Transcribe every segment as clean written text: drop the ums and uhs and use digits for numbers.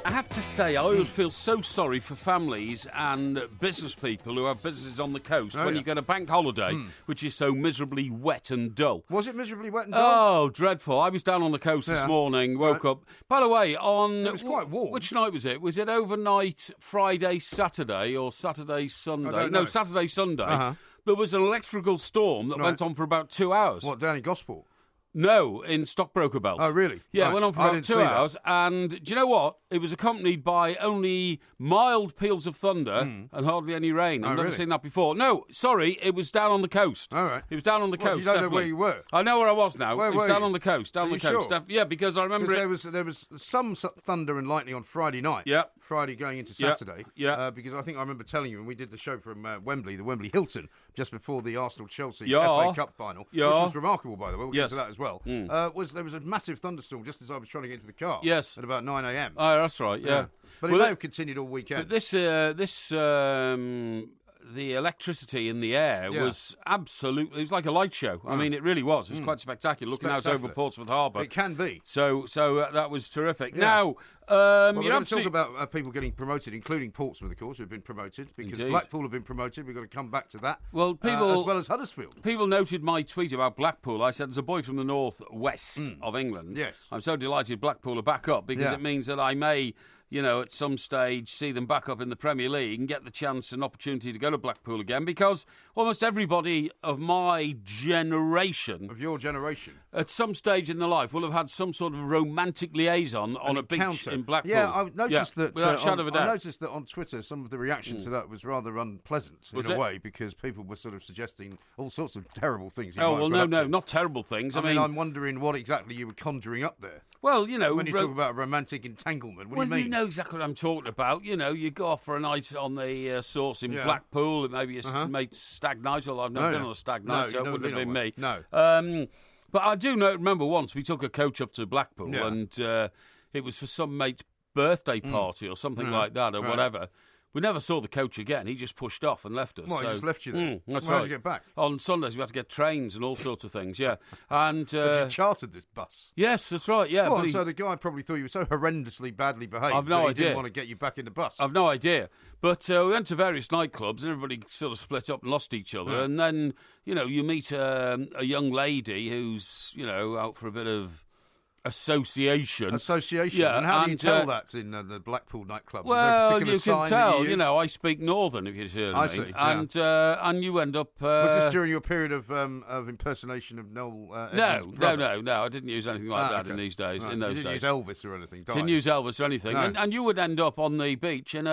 I have to say, I always feel so sorry for families and business people who have businesses on the coast when you get a bank holiday, which is so miserably wet and dull. Was it miserably wet and dull? Oh, dreadful. I was down on the coast this morning, woke up. By the way, It was quite warm. Which night was it? Was it overnight Friday, Saturday, or Saturday, Sunday? No, Saturday, Sunday. There was an electrical storm that went on for about 2 hours. What, down in Gosport? No, in Stockbroker Belt. Oh, really? Yeah, Right. it went on for I about didn't 2 see that. hours. And do you know what? It was accompanied by only mild peals of thunder and hardly any rain. I've never really? seen that before. No, sorry, it was down on the coast. All right. It was down on the What, coast. you don't know definitely. where you were? I know where I was now. Where it was were down you? on the coast. Down Are on the you coast. sure? Yeah, because I remember Because there was some thunder and lightning on Friday night. Yeah. Friday going into Yeah. Saturday. Yeah. Because I think I remember telling you when we did the show from Wembley, the Wembley Hilton, just before the Arsenal-Chelsea Yeah. FA Cup final, Yeah. which was remarkable, by the way. We'll Yes. get to that as well. There was a massive thunderstorm just as I was trying to get into the car. Yes. At about 9 a.m. Oh, that's right, yeah. But it Well, may have continued all weekend. But the electricity in the air was absolutely, it was like a light show. I mean, it really was. It was quite spectacular, looking out over Portsmouth Harbour. It can be. So that was terrific. Yeah. Now, Well, we're going to talk about people getting promoted, including Portsmouth, of course, who have been promoted, because Indeed. Blackpool have been promoted. We've got to come back to that. Well, people, as well as Huddersfield. People noted my tweet about Blackpool. I said, as a boy from the north-west of England, Yes. I'm so delighted Blackpool are back up, because Yeah. it means that I may, at some stage see them back up in the Premier League and get the chance and opportunity to go to Blackpool again, because almost everybody of my generation, Of your generation. at some stage in their life, will have had some sort of romantic liaison on a beach Encounter. in Blackpool. Yeah, I noticed that. Without a shadow of a doubt. I noticed that on Twitter, some of the reaction to that was rather unpleasant Was in a it? way, because people were sort of suggesting all sorts of terrible things. You Oh, might well, have got no, up to. not terrible things. I mean, I'm wondering what exactly you were conjuring up there. well, When you talk about romantic entanglement, what do you mean? You know exactly what I'm talking about. You go off for a night on the Source in Blackpool, it may be a mate's stag night, although I've never been on a stag night, so it wouldn't have been me. No. But I do remember once we took a coach up to Blackpool, and it was for some mate's birthday party or something like that, or whatever. We never saw the coach again. He just pushed off and left us. Well, he just left you there. That's Well, right. how'd you get back? On Sundays, we had to get trains and all sorts of things, yeah. And But you chartered this bus. yes, that's right, yeah. Well, but and so the guy probably thought you were so horrendously badly behaved I've no that he idea. didn't want to get you back in the bus. I've no idea. But we went to various nightclubs and everybody sort of split up and lost each other. And then, you meet a young lady who's, out for a bit of association. Association. And how do you tell that in the Blackpool nightclubs? Well, Is there a particular you can sign tell. that you use? I speak Northern, if you see what I I mean. see, And you end up. Was this during your period of impersonation of Noel Edmonds' brother? No. I didn't use anything like that okay. in these days. Right. In those You didn't days, use Elvis or anything. didn't use Elvis or anything. No. And you would end up on the beach in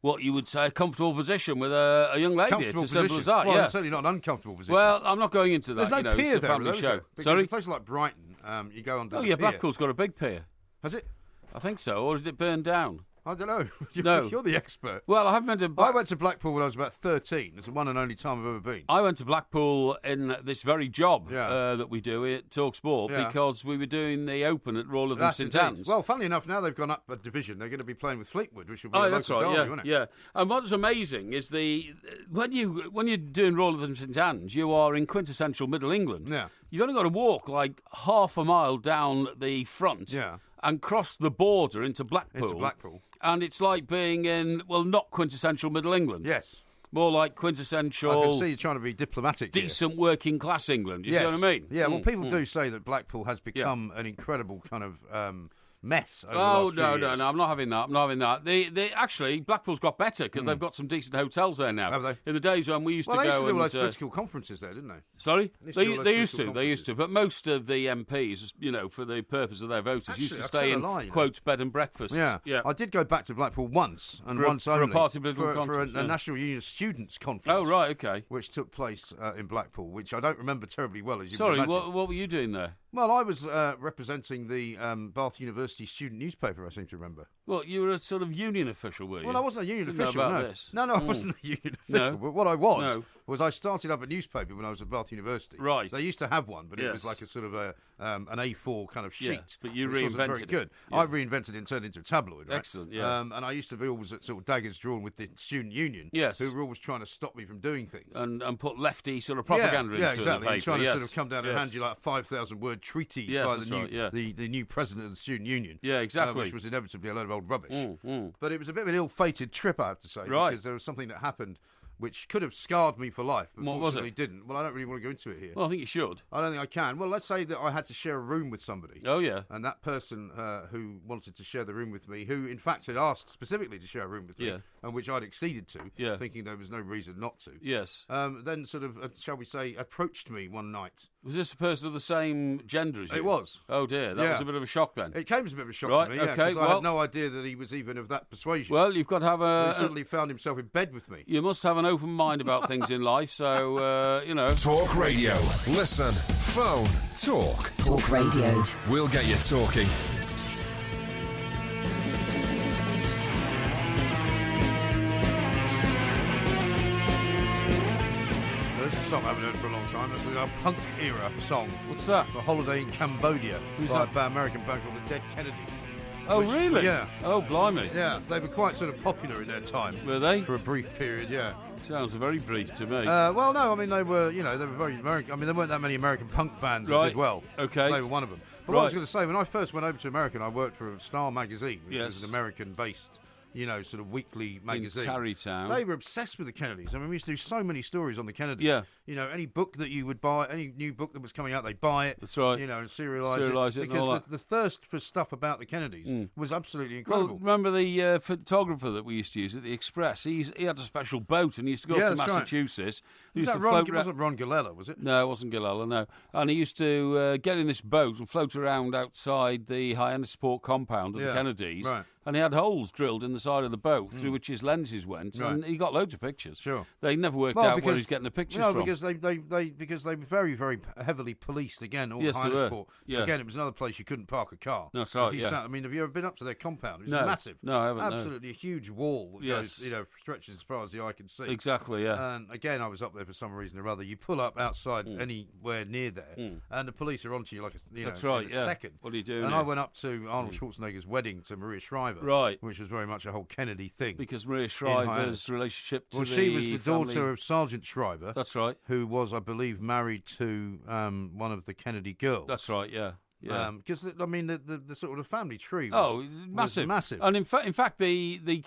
what you would say a comfortable position with a young lady. Comfortable It's as simple position. as that. Well, yeah. it's certainly not an uncomfortable position. Well, I'm not going into that. there's no pier it's a there, family though, is show. there? Because Sorry. a place like Brighton, you go under Oh the yeah, pier. Blackpool's got a big pier. Has it? I think so, or did it burn down? I don't know. No. You're the expert. Well, I haven't been to. I went to Blackpool when I was about 13. It's the one and only time I've ever been. I went to Blackpool in this very job Yeah. that we do at Talk Sport Yeah. because we were doing the Open at Royal of That's St indeed. Anne's. Well, funnily enough, now they've gone up a division. They're going to be playing with Fleetwood, which will be a Oh, local that's right. derby, Yeah, won't it? yeah. And what's amazing is when you're doing Royal of St Anne's, you are in quintessential Middle England. Yeah. You've only got to walk like half a mile down the front. Yeah. And cross the border into Blackpool. Into Blackpool. And it's like being in, not quintessential Middle England. Yes. More like I quintessential, can see you trying to be diplomatic here. decent working class England. You Yes. see what I mean? Yeah, well, people do say that Blackpool has become an incredible kind of mess over the Oh, last few no, years. no, I'm not having that. I'm not having that. Actually, Blackpool's got better because they've got some decent hotels there now. Have they? In the days when we used Well, to they used go to do all and... those political conferences there, didn't they? Sorry? They used to do all those They used political to. But most of the MPs, for the purpose of their voters, used Actually, to I'll stay tell in, a lie, you know. quote, bed and breakfast. Yeah. I did go back to Blackpool once, and For a- once for a only. party political for conference, a yeah. National Union Students' Conference. Oh, right, okay. Which took place in Blackpool, which I don't remember terribly well, as you Sorry, can imagine. what were you doing there? Well, I was representing the Bath University student newspaper, I seem to remember. Well, you were a sort of union official, were you? Well, I wasn't a union Didn't know official, about no. this. No, I wasn't a union official. But what I was I started up a newspaper when I was at Bath University. Right. They used to have one, but it was like a sort of an A4 kind of sheet. Yeah, but you which reinvented wasn't very it. good. Yeah. I reinvented it and turned it into a tabloid. Right? Excellent, yeah. And I used to be always at sort of daggers drawn with the student union, Yes. who were always trying to stop me from doing things. And put lefty sort of propaganda into exactly. the paper. And trying to yes. sort of come down and hand you like a 5,000-word treatise by the new president of the student union. Yeah, exactly. Which was inevitably a load of old rubbish. Mm. But it was a bit of an ill-fated trip, I have to say, Right. because there was something that happened which could have scarred me for life, but What was fortunately it? didn't. Well, I don't really want to go into it here. Well, I think you should. I don't think I can. Well, let's say that I had to share a room with somebody. Oh, yeah. And that person who wanted to share the room with me, who in fact had asked specifically to share a room with me, and which I'd acceded to, thinking there was no reason not to. Yes. Then sort of, shall we say, approached me one night. Was this a person of the same gender as you? It was. Oh, dear. That was a bit of a shock then. It came as a bit of a shock Right, to me, okay, because I had no idea that he was even of that persuasion. Well, you've got to have He suddenly found himself in bed with me. You must have an open mind about things in life, so, you know. Talk Radio. Listen. Phone. Talk. Talk Radio. We'll get you talking. There's a song I haven't heard for a long time. It's a punk era song. What's that? A Holiday in Cambodia. Who's by that? an American band called the Dead Kennedys. Oh, really? Yeah. Oh, blimey. Yeah, they were quite sort of popular in their time. Were they? For a brief period, yeah. Sounds very brief to me. Well, no, I mean, they were very American. I mean, there weren't that many American punk bands that did well. Okay. They were one of them. But what I was going to say, when I first went over to America, I worked for Star magazine, which was an American-based, sort of weekly magazine. In Tarrytown. They were obsessed with the Kennedys. I mean, we used to do so many stories on the Kennedys. Yeah. Any book that you would buy, any new book that was coming out, they'd buy it. That's right. And serialise it. Because the thirst for stuff about the Kennedys was absolutely incredible. Well, remember the photographer that we used to use at the Express? He had a special boat and he used to go up to Massachusetts. Right. It wasn't Ron Gallagher, was it? No, it wasn't Gallagher, no. And he used to get in this boat and float around outside the Hyannisport compound of the Kennedys. Right. And he had holes drilled in the side of the boat through which his lenses went, and he got loads of pictures. Sure. They never worked out where he's getting the pictures from. Because they were very, very heavily policed again. All Yes, they were. Hyannisport. Yeah. Again, it was another place you couldn't park a car. That's right. I mean, have you ever been up to their compound? It's No. massive. No, I haven't. Absolutely a huge wall that goes, stretches as far as the eye can see. Exactly. Yeah. And again, I was up there for some reason or other. You pull up outside anywhere near there, and the police are onto you like That's right, in a second. What are you doing? And I went up to Arnold Schwarzenegger's wedding to Maria Shriver, Right. which was very much a whole Kennedy thing. Because Maria Shriver's relationship to she was the daughter of Sergeant Shriver. That's right. Who was, I believe, married to one of the Kennedy girls. That's right. Yeah. Yeah. Because I mean, the sort of family tree. Was massive. And in fact, the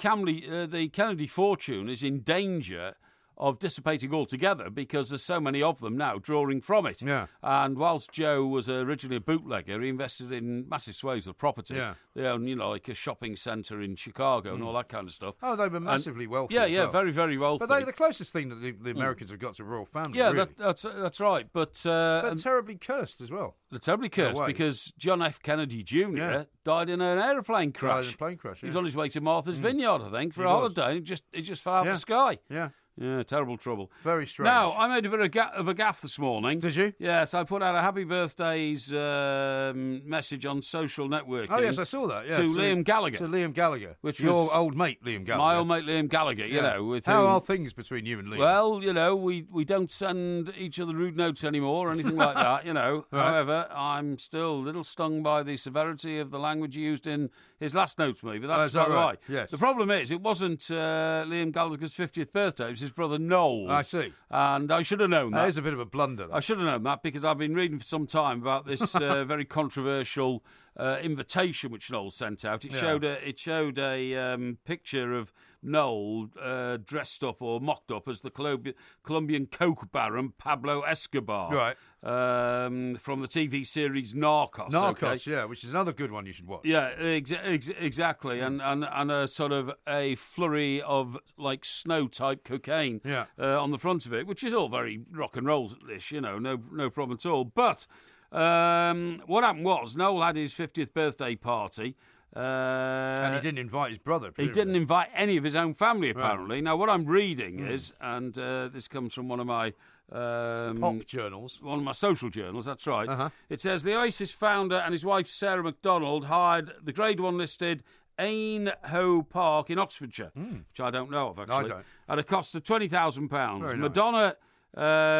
Kennedy fortune is in danger of dissipating altogether because there's so many of them now drawing from it. Yeah. And whilst Joe was originally a bootlegger, he invested in massive swathes of property. Yeah. They own, like a shopping centre in Chicago and all that kind of stuff. Oh, they were massively wealthy. Yeah, as well. very, very wealthy. But they're the closest thing that the Americans have got to a royal family. Yeah, really. that's right. But they're terribly cursed as well. They're terribly cursed because John F. Kennedy Jr. died in an aeroplane crash. Died in a plane crash. He was on his way to Martha's Vineyard, I think, for a holiday. And it just fell out of the sky. Yeah. Yeah, terrible trouble. Very strange. Now, I made a bit of a gaff this morning. Did you? Yes, I put out a happy birthdays message on social networking. Oh, yes, I saw that. Yeah. To Liam Gallagher. To Liam Gallagher. Which your was old mate, Liam Gallagher. My old mate, Liam Gallagher, you know. With How are things between you and Liam? Well, we don't send each other rude notes anymore or anything like that, Right. However, I'm still a little stung by the severity of the language used in his last note to me, but that's not right. Yes. The problem is, it wasn't Liam Gallagher's 50th birthday, it was his brother Noel. I see. And I should have known that. That is a bit of a blunder. I should have known that because I've been reading for some time about this very controversial invitation which Noel sent out. It showed a picture of Noel dressed up or mocked up as the Colombian coke baron Pablo Escobar. Right. From the TV series Narcos. Narcos, yeah, which is another good one you should watch. Yeah, exactly, and a sort of a flurry of like snow-type cocaine on the front of it, which is all very rock and roll-ish, no problem at all. But what happened was Noel had his 50th birthday party. And he didn't invite his brother. He didn't invite any of his own family, apparently. Right. Now, what I'm reading is, and this comes from one of my pop journals. One of my social journals, that's right. It says the Oasis founder and his wife Sarah McDonald hired the Grade 1 listed Aynhoe Park in Oxfordshire, which I don't know of, actually. I don't. At a cost of £20,000. Very nice. Madonna,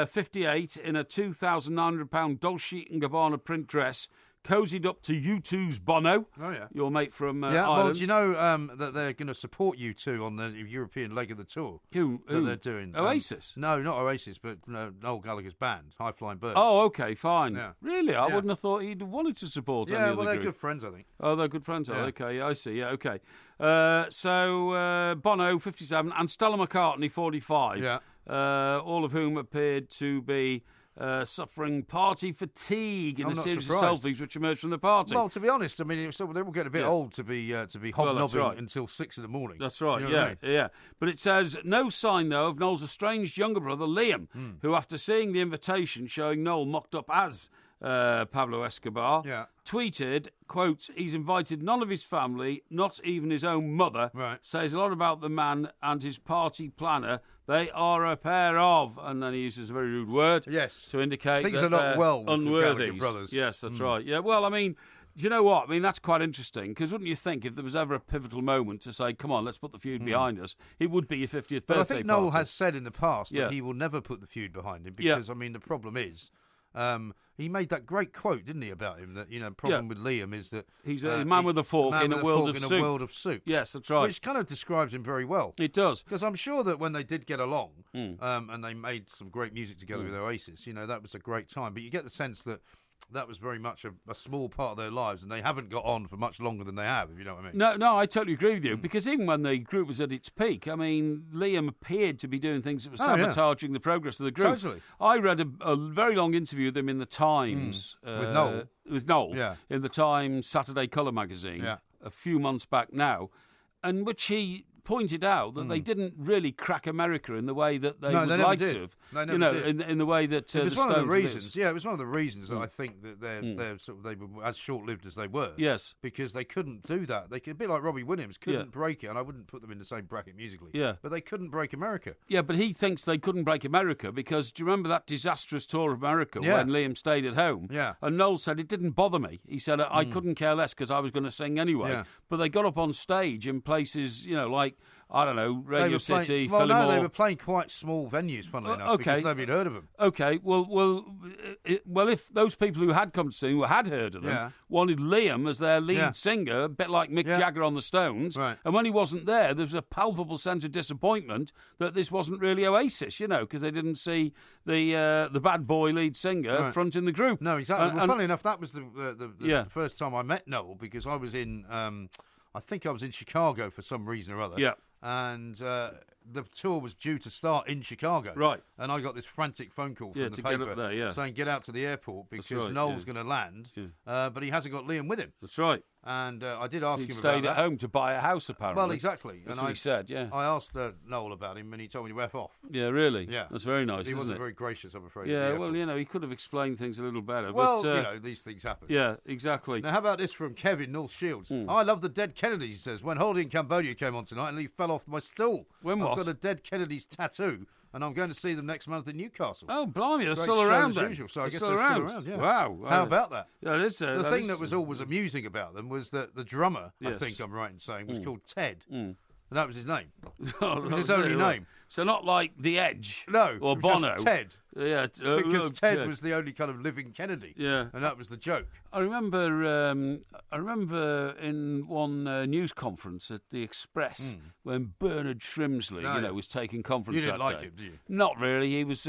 58, in a £2,900 Dolce & Gabbana print dress, cozied up to U2's Bono, your mate from Ireland. Well, do you know that they're going to support U2 on the European leg of the tour? Who? That they're doing? Oasis? No, not Oasis, but Noel Gallagher's band, High Flying Birds. Oh, okay, fine. Yeah. Really? I wouldn't have thought he'd wanted to support any well, other they're group. good friends, I think. Oh, they're good friends. Yeah. Okay, yeah, I see. Yeah, okay. So Bono, 57, and Stella McCartney, 45. Yeah. All of whom appeared to be suffering party fatigue in I'm a not series surprised. of selfies which emerged from the party. Well, to be honest, I mean, they will get a bit old to be hobnobbing right. until 6 in the morning. That's right, You know what I mean? yeah. But it says, no sign, though, of Noel's estranged younger brother, Liam, who, after seeing the invitation showing Noel mocked up as Pablo Escobar, tweeted, quote, he's invited none of his family, not even his own mother, says a lot about the man and his party planner. They are a pair of, and then he uses a very rude word to indicate things that are not they're well with the unworthy Gallagher brothers. Yes, that's right. Yeah, well, I mean, do you know what? I mean, that's quite interesting, because wouldn't you think if there was ever a pivotal moment to say, come on, let's put the feud behind us, it would be your 50th birthday But I think Noel party. has said in the past that he will never put the feud behind him because, I mean, the problem is he made that great quote, didn't he, about him, that, problem with Liam is that he's a man with a fork in a world of soup. Yes, that's right. Which kind of describes him very well. It does. Because I'm sure that when they did get along and they made some great music together with Oasis, that was a great time. But you get the sense that was very much a small part of their lives, and they haven't got on for much longer than they have, if you know what I mean. No, I totally agree with you, because even when the group was at its peak, I mean, Liam appeared to be doing things that were sabotaging the progress of the group. Totally. I read a very long interview with him in the Times. With Noel. In the Times Saturday Colour magazine a few months back now, in which he pointed out that they didn't really crack America in the way that they would like to have. They never did. In the way that it was the one of the Stones reasons. Yeah, it was one of the reasons that I think that they were as short-lived as they were. Yes, because they couldn't do that. They could, a bit like Robbie Williams couldn't break it, and I wouldn't put them in the same bracket musically. Yeah, but they couldn't break America. Yeah, but he thinks they couldn't break America because do you remember that disastrous tour of America when Liam stayed at home? Yeah, and Noel said it didn't bother me. He said I couldn't care less because I was going to sing anyway. Yeah. But they got up on stage in places, like, I don't know, Radio City, Fillmore. They were playing quite small venues, funnily enough, because nobody'd heard of them. Okay, well, if those people who had come to see, who had heard of them, wanted Liam as their lead singer, a bit like Mick Jagger on the Stones, and when he wasn't there was a palpable sense of disappointment that this wasn't really Oasis, because they didn't see the bad boy lead singer fronting the group. No, exactly. Well, funnily enough, that was the first time I met Noel, because I was in, I think I was in Chicago for some reason or other. Yeah. And the tour was due to start in Chicago. Right. And I got this frantic phone call from the paper saying get out to the airport because Noel's going to land, but he hasn't got Liam with him. That's right. And I did ask him about that. He stayed at home to buy a house, apparently. Well, exactly. That's what he said, I asked Noel about him, and he told me to F off. Yeah, really? Yeah. That's very nice, He wasn't very gracious, I'm afraid. Yeah, well, he could have explained things a little better. Well, but, these things happen. Yeah, exactly. Now, how about this from Kevin, North Shields? I love the Dead Kennedys, he says. When Holiday in Cambodia came on tonight, and he fell off my stool. When what? I've got a Dead Kennedys tattoo. And I'm going to see them next month in Newcastle. Oh, blimey, they're still around then. Usual, so I guess they're still around. Yeah. Wow. How about that? Yeah, it is. The thing that was always amusing about them was that the drummer, I think I'm right in saying, was called Ted. And that was his name. It was his only name. So not like The Edge. No. Or Bono. Just Ted. Yeah. Because Ted was the only kind of living Kennedy. Yeah. And that was the joke. I remember in one news conference at the Express when Bernard Shrimsley, was taking conference. You didn't that like day. him, did you? Not really. He was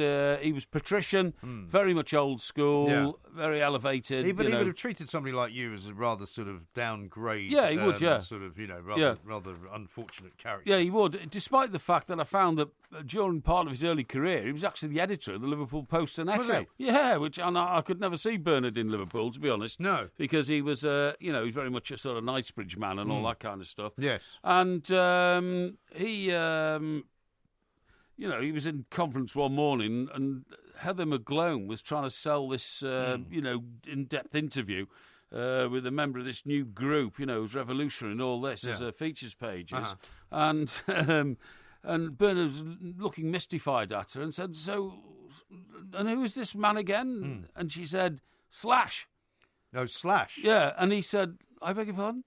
patrician, very much old school, very elevated. He would have treated somebody like you as a rather sort of downgrade. Yeah, he would. Yeah, sort of rather unfortunate character. Yeah, he would. Despite the fact that I found that during part of his early career, he was actually the editor of the Liverpool Post and Echo. Was he? Yeah, I could never see Bernard in Liverpool, to be honest. No, because he was, he's very much a sort of Knightsbridge man and all that kind of stuff. Yes, and he was in conference one morning, and Heather McGlone was trying to sell this, in-depth interview with a member of this new group, who's revolutionary and all this as her features pages, and Bernard was looking mystified at her and said, "So, and who is this man again?" And she said, "Slash." No, Slash. Yeah, and he said, "I beg your pardon?"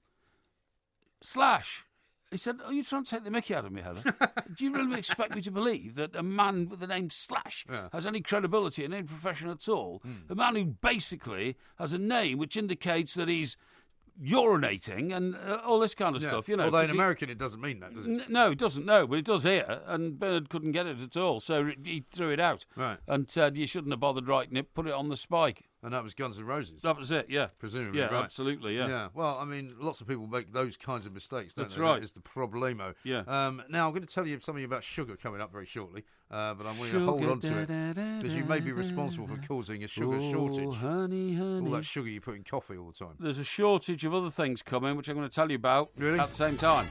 Slash. He said, "Are you trying to take the mickey out of me, Heather? Do you really expect me to believe that a man with the name Slash has any credibility in any profession at all? A man who basically has a name which indicates that he's urinating and all this kind of stuff, you know." Although in American it doesn't mean that, does it? No, it doesn't, no, but it does here, and Bernard couldn't get it at all, so he threw it out and said, "You shouldn't have bothered writing it, put it on the spike." And that was Guns N' Roses. That was it, yeah. Presumably, yeah, right. Absolutely, yeah. Yeah, well, I mean, lots of people make those kinds of mistakes, don't That's they? right. That is the problemo. Yeah. Now, I'm going to tell you something about sugar coming up very shortly, but I'm going to hold on to it, because you may be responsible for causing a sugar shortage. Honey, honey. All that sugar you put in coffee all the time. There's a shortage of other things coming, which I'm going to tell you about Really? at the same time.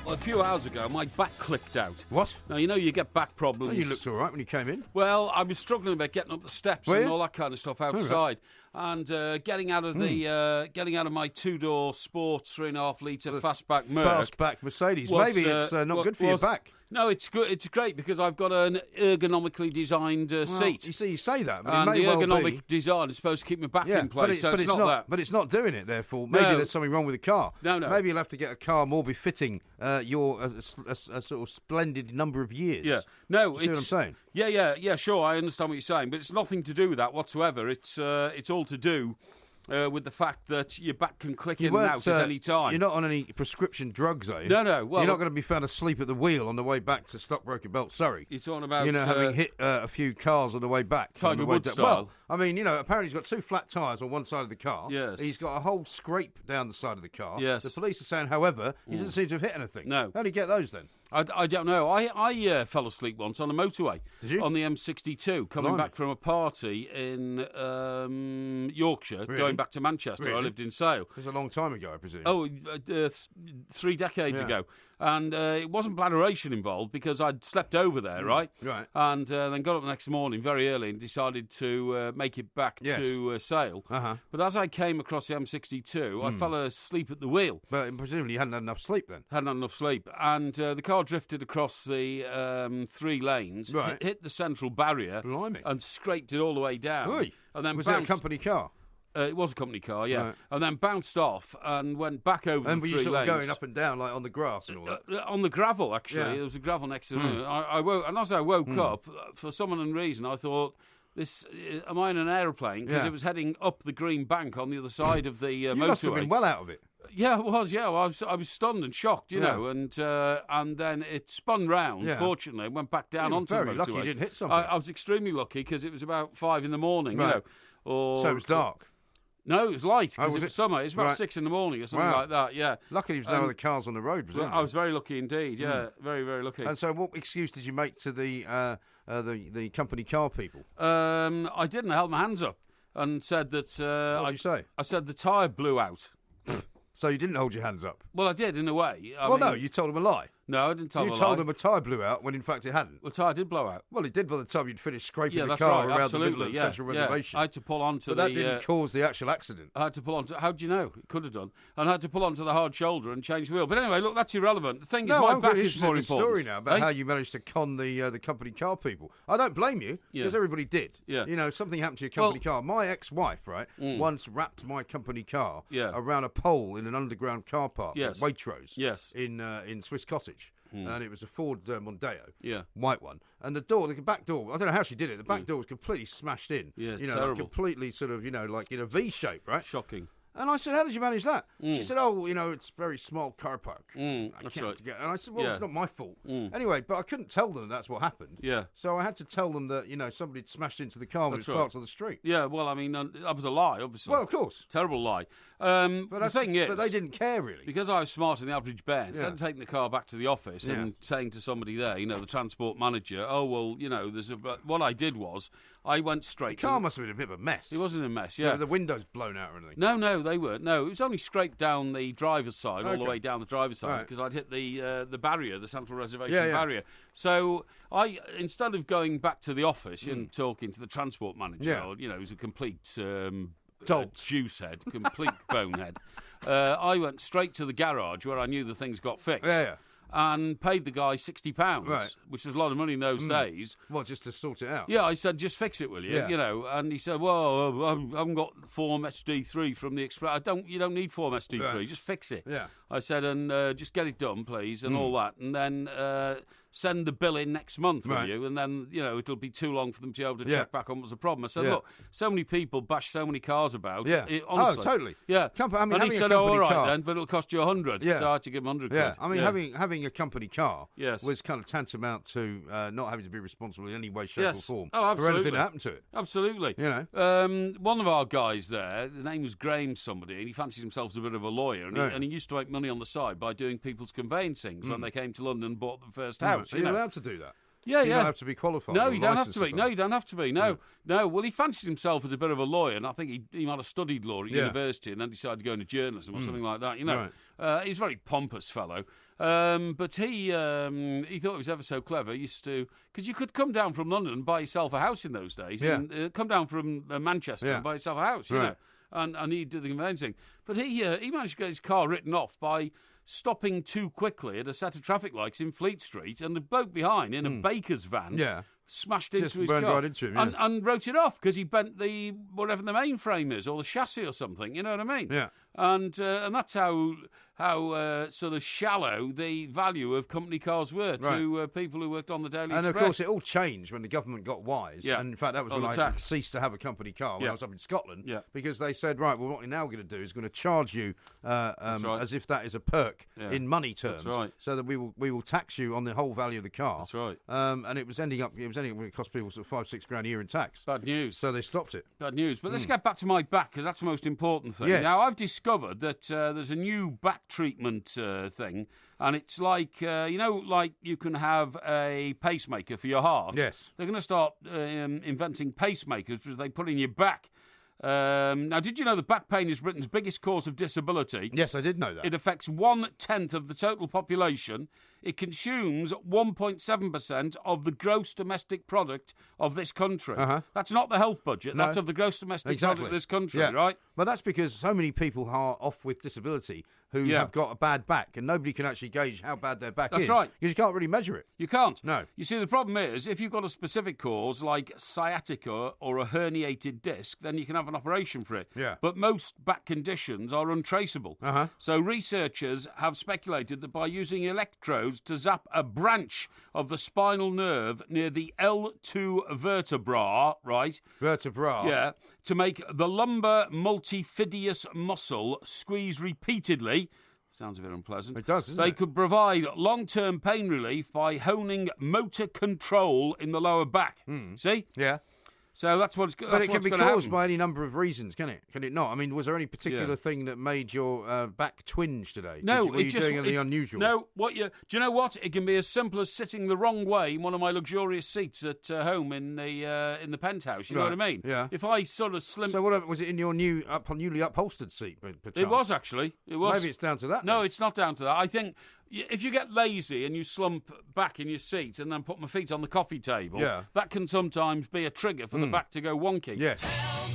Well, a few hours ago, my back clicked out. What? Now, you know you get back problems. Well, you looked all right when you came in. Well, I was struggling about getting up the steps and all that kind of stuff outside. And getting out of my two-door sports 3.5 litre fastback Merc. Fastback Mercedes. Maybe it's not good for your back. No, it's good. It's great because I've got an ergonomically designed seat. You see, you say that, but and it may the ergonomic well design is supposed to keep my back in place. But it's not that. But it's not doing it. Therefore, maybe there's something wrong with the car. No. Maybe you'll have to get a car more befitting your a sort of splendid number of years. Yeah. No, see what I'm saying? Yeah. Sure, I understand what you're saying, but it's nothing to do with that whatsoever. It's all to do with the fact that your back can click in and out at any time. You're not on any prescription drugs, are you? No. Well, you're not going to be found asleep at the wheel on the way back to Stockbroker Belt, Surrey. You're talking about having hit a few cars on the way back. Tiger Woods style. Well, I mean, apparently he's got 2 flat tyres on one side of the car. Yes. He's got a whole scrape down the side of the car. Yes. The police are saying, however, he doesn't seem to have hit anything. No. How do you get those then? I don't know. I fell asleep once on a motorway. Did you? On the M62, coming back from a party in Yorkshire, going back to Manchester. Really? I lived in Sale. It was a long time ago, I presume. Oh, 3 decades ago. And it wasn't bladderation involved because I'd slept over there, right? Right. And then got up the next morning very early and decided to make it back to Sale. Uh-huh. But as I came across the M62, I fell asleep at the wheel. But presumably you hadn't had enough sleep then? Hadn't had enough sleep. And the car drifted across the 3 lanes, hit the central barrier, and scraped it all the way down. Oi. And then was it a company car? It was a company car, yeah. Right. And then bounced off and went back over the 3 lanes. And were you sort of going up and down, like on the grass and all that? On the gravel, actually. Yeah. There was a gravel next to me. I woke, and as I woke up, for some unknown reason, I thought, am I in an aeroplane? Because it was heading up the green bank on the other side of the motorway. You must have been well out of it. Yeah, it was. Yeah, well, I was stunned and shocked, you know, and then it spun round. Fortunately, and went back down onto the motorway. Very lucky you didn't hit something. I was extremely lucky because it was about 5 in the morning. Right. You know, so it was dark. No, it was light because was it was summer. It was about 6 in the morning or something like that. Yeah. Luckily, there was no other cars on the road. Well, I was very lucky indeed. Yeah, very, very lucky. And so, what excuse did you make to the company car people? I didn't. I held my hands up and said that. What did you say? I said the tyre blew out. So you didn't hold your hands up? Well, I did in a way. I mean, no, you told them a lie. No, I didn't tell them a lie. You told them a tyre blew out when in fact it hadn't. Well, the tyre did blow out. Well, it did by the time you'd finished scraping the that's car right, around the middle of the central reservation. I had to pull onto but that didn't cause the actual accident. I had to pull onto. How do you know? It could have done. And I had to pull onto the hard shoulder and change the wheel. But anyway, look, that's irrelevant. The thing is, my back is more important. Story now about how you managed to con the company car people. I don't blame you because everybody did. Yeah. You know, something happened to your company car. My ex-wife, once wrapped my company car around a pole in an underground car park at Waitrose in Swiss Cottage. And it was a Ford Mondeo, white one. And the back door, I don't know how she did it. The back door was completely smashed in. Yeah, you know, terrible. like completely sort of, like in a V shape, right? Shocking. And I said, how did you manage that? She said, it's a very small car park. That's right. And I said, well, it's not my fault. Anyway, but I couldn't tell them that's what happened. Yeah. So I had to tell them that, somebody had smashed into the car when it was parked on the street. Yeah, well, I mean, that was a lie, obviously. Well, of course. Terrible lie. But the thing is... But they didn't care, really. Because I was smarter than the average bear, instead of taking the car back to the office and saying to somebody there, the transport manager, what I did was, I went straight... The car must have been a bit of a mess. It wasn't a mess, yeah. The windows blown out or anything? No, they weren't. No, it was only scraped down the driver's side, all the way down the driver's side, because I'd hit the barrier, the central reservation barrier. So I, instead of going back to the office and talking to the transport manager, who's a complete juice head, complete bonehead, I went straight to the garage where I knew the things got fixed. Yeah. and paid the guy £60, which was a lot of money in those days. Well, just to sort it out. Yeah, I said, just fix it, will you? Yeah. You know, and he said, well, I haven't got Form SD3 from the Express. You don't need Form SD3, just fix it. Yeah. I said, and just get it done, please, and all that, and then send the bill in next month, will you? And then, you know, it'll be too long for them to be able to check back on what's the problem. I said, look, so many people bash so many cars about. Yeah. Honestly. Oh, totally. Yeah. And he said, all right then, but it'll cost you 100. Yeah. So I had to give him 100 Yeah. quid. I mean, having a company car was kind of tantamount to not having to be responsible in any way, shape or form for anything that happened to it. Absolutely. You know? One of our guys there, the name was Graham somebody, and he fancied himself as a bit of a lawyer, and he used to make money on the side by doing people's conveyancings when they came to London and bought the first house. So you're allowed to do that? Yeah, you don't have to be qualified. No, you don't have to be. No, you don't have to be. No. Well, he fancied himself as a bit of a lawyer, and I think he might have studied law at university and then decided to go into journalism or something like that. You know, he's a very pompous fellow. But he thought he was ever so clever. He used to, because you could come down from London and buy yourself a house in those days. Yeah. And, come down from Manchester and buy yourself a house. You know, and he did the conveyancing. But he managed to get his car written off by stopping too quickly at a set of traffic lights in Fleet Street, and the bloke behind in a baker's van smashed into his car right into him, and wrote it off because he bent whatever the mainframe is or the chassis or something. You know what I mean? Yeah. And that's how sort of shallow the value of company cars were to people who worked on the Daily Express. And of course, it all changed when the government got wise. Yeah. And in fact, that was when I ceased to have a company car when I was up in Scotland. Yeah. Because they said, right, well, what we're now going to do is going to charge you as if that is a perk in money terms. That's right. So that we will tax you on the whole value of the car. That's right. And it was ending up going to cost people sort of $5-6 grand a year in tax. Bad news. So they stopped it. Bad news. But let's get back to my back, because that's the most important thing. Yes. Now, I've discovered that there's a new back treatment thing, and it's like, like you can have a pacemaker for your heart. Yes. They're going to start inventing pacemakers, which they put in your back. Now, did you know that back pain is Britain's biggest cause of disability? Yes, I did know that. It affects 1/10 of the total population. It consumes 1.7% of the gross domestic product of this country. That's not the health budget. No. That's of the gross domestic product of this country, right? But that's because so many people are off with disability who have got a bad back, and nobody can actually gauge how bad their back is. That's right. Because you can't really measure it. You can't. No. You see, the problem is, if you've got a specific cause, like sciatica or a herniated disc, then you can have an operation for it. Yeah. But most back conditions are untraceable. So researchers have speculated that by using electrodes to zap a branch of the spinal nerve near the L2 vertebra, right? Vertebra. Yeah. To make the lumbar multifidus muscle squeeze repeatedly. Sounds a bit unpleasant. It does, doesn't They it? could provide long-term pain relief by honing motor control in the lower back. See? Yeah. So that's what's going to happen. But it can be caused by any number of reasons, can it? Can it not? I mean, was there any particular thing that made your back twinge today? No, were you doing anything unusual? No, do you know what? It can be as simple as sitting the wrong way in one of my luxurious seats at home in the penthouse. You know what I mean? Yeah. If I sort of slim. So what was it in your newly upholstered seat? It was actually. It was. Maybe it's down to that. No, then. it's not down to that. I think if you get lazy and you slump back in your seat and then put my feet on the coffee table, that can sometimes be a trigger for the back to go wonky. Yes. Help,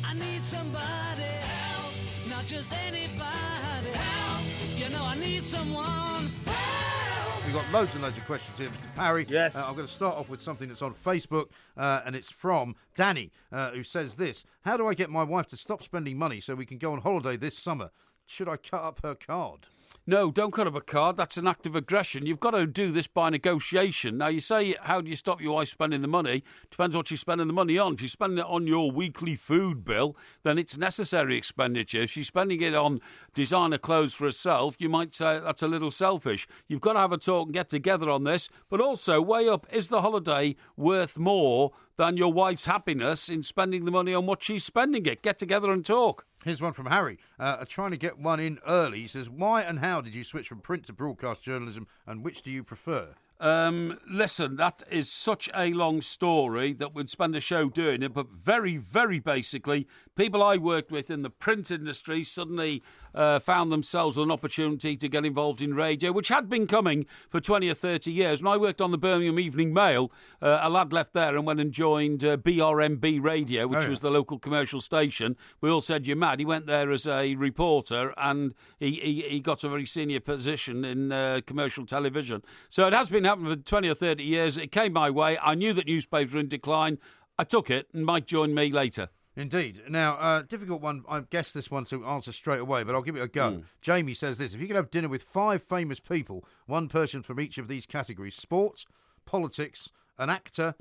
I need somebody. Help, not just anybody. Help, you know I need someone. Help. We've got loads and loads of questions here, Mr. Parry. Yes. I'm going to start off with something that's on Facebook, and it's from Danny, who says this: how do I get my wife to stop spending money so we can go on holiday this summer? Should I cut up her card? No, don't cut up a card. That's an act of aggression. You've got to do this by negotiation. Now, you say, how do you stop your wife spending the money? Depends what she's spending the money on. If you're spending it on your weekly food bill, then it's necessary expenditure. If she's spending it on designer clothes for herself, you might say that's a little selfish. You've got to have a talk and get together on this. But also, weigh up, is the holiday worth more than your wife's happiness in spending the money on what she's spending it? Get together and talk. Here's one from Harry, trying to get one in early. He says, why and how did you switch from print to broadcast journalism, and which do you prefer? Listen, that is such a long story that we'd spend a show doing it, but very, very basically, people I worked with in the print industry suddenly found themselves an opportunity to get involved in radio, which had been coming for 20 or 30 years. When I worked on the Birmingham Evening Mail, a lad left there and went and joined BRMB Radio, which was the local commercial station. We all said, you're mad. He went there as a reporter, and he got a very senior position in commercial television. So it has been happening for 20 or 30 years. It came my way. I knew that newspapers were in decline. I took it, and Mike joined me later. Indeed. Now, difficult one. I guess this one to answer straight away, but I'll give it a go. Jamie says this: if you could have dinner with 5 famous people, one person from each of these categories: sport, politics, an actor,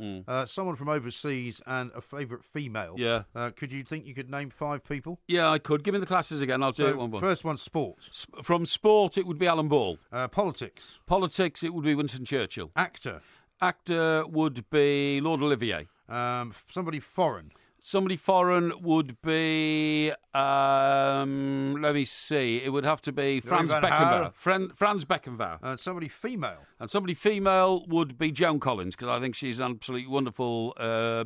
someone from overseas, and a favourite female. Yeah. Could you think you could name 5 people? Yeah, I could. Give me the classes again. I'll do it one by one. First one, sport. From sport, it would be Alan Ball. Politics. Politics, it would be Winston Churchill. Actor. Actor would be Lord Olivier. Somebody foreign. Somebody foreign would be, let me see, it would have to be Franz Beckenbauer. Franz Beckenbauer. Somebody female. And somebody female would be Joan Collins, because I think she's an absolutely wonderful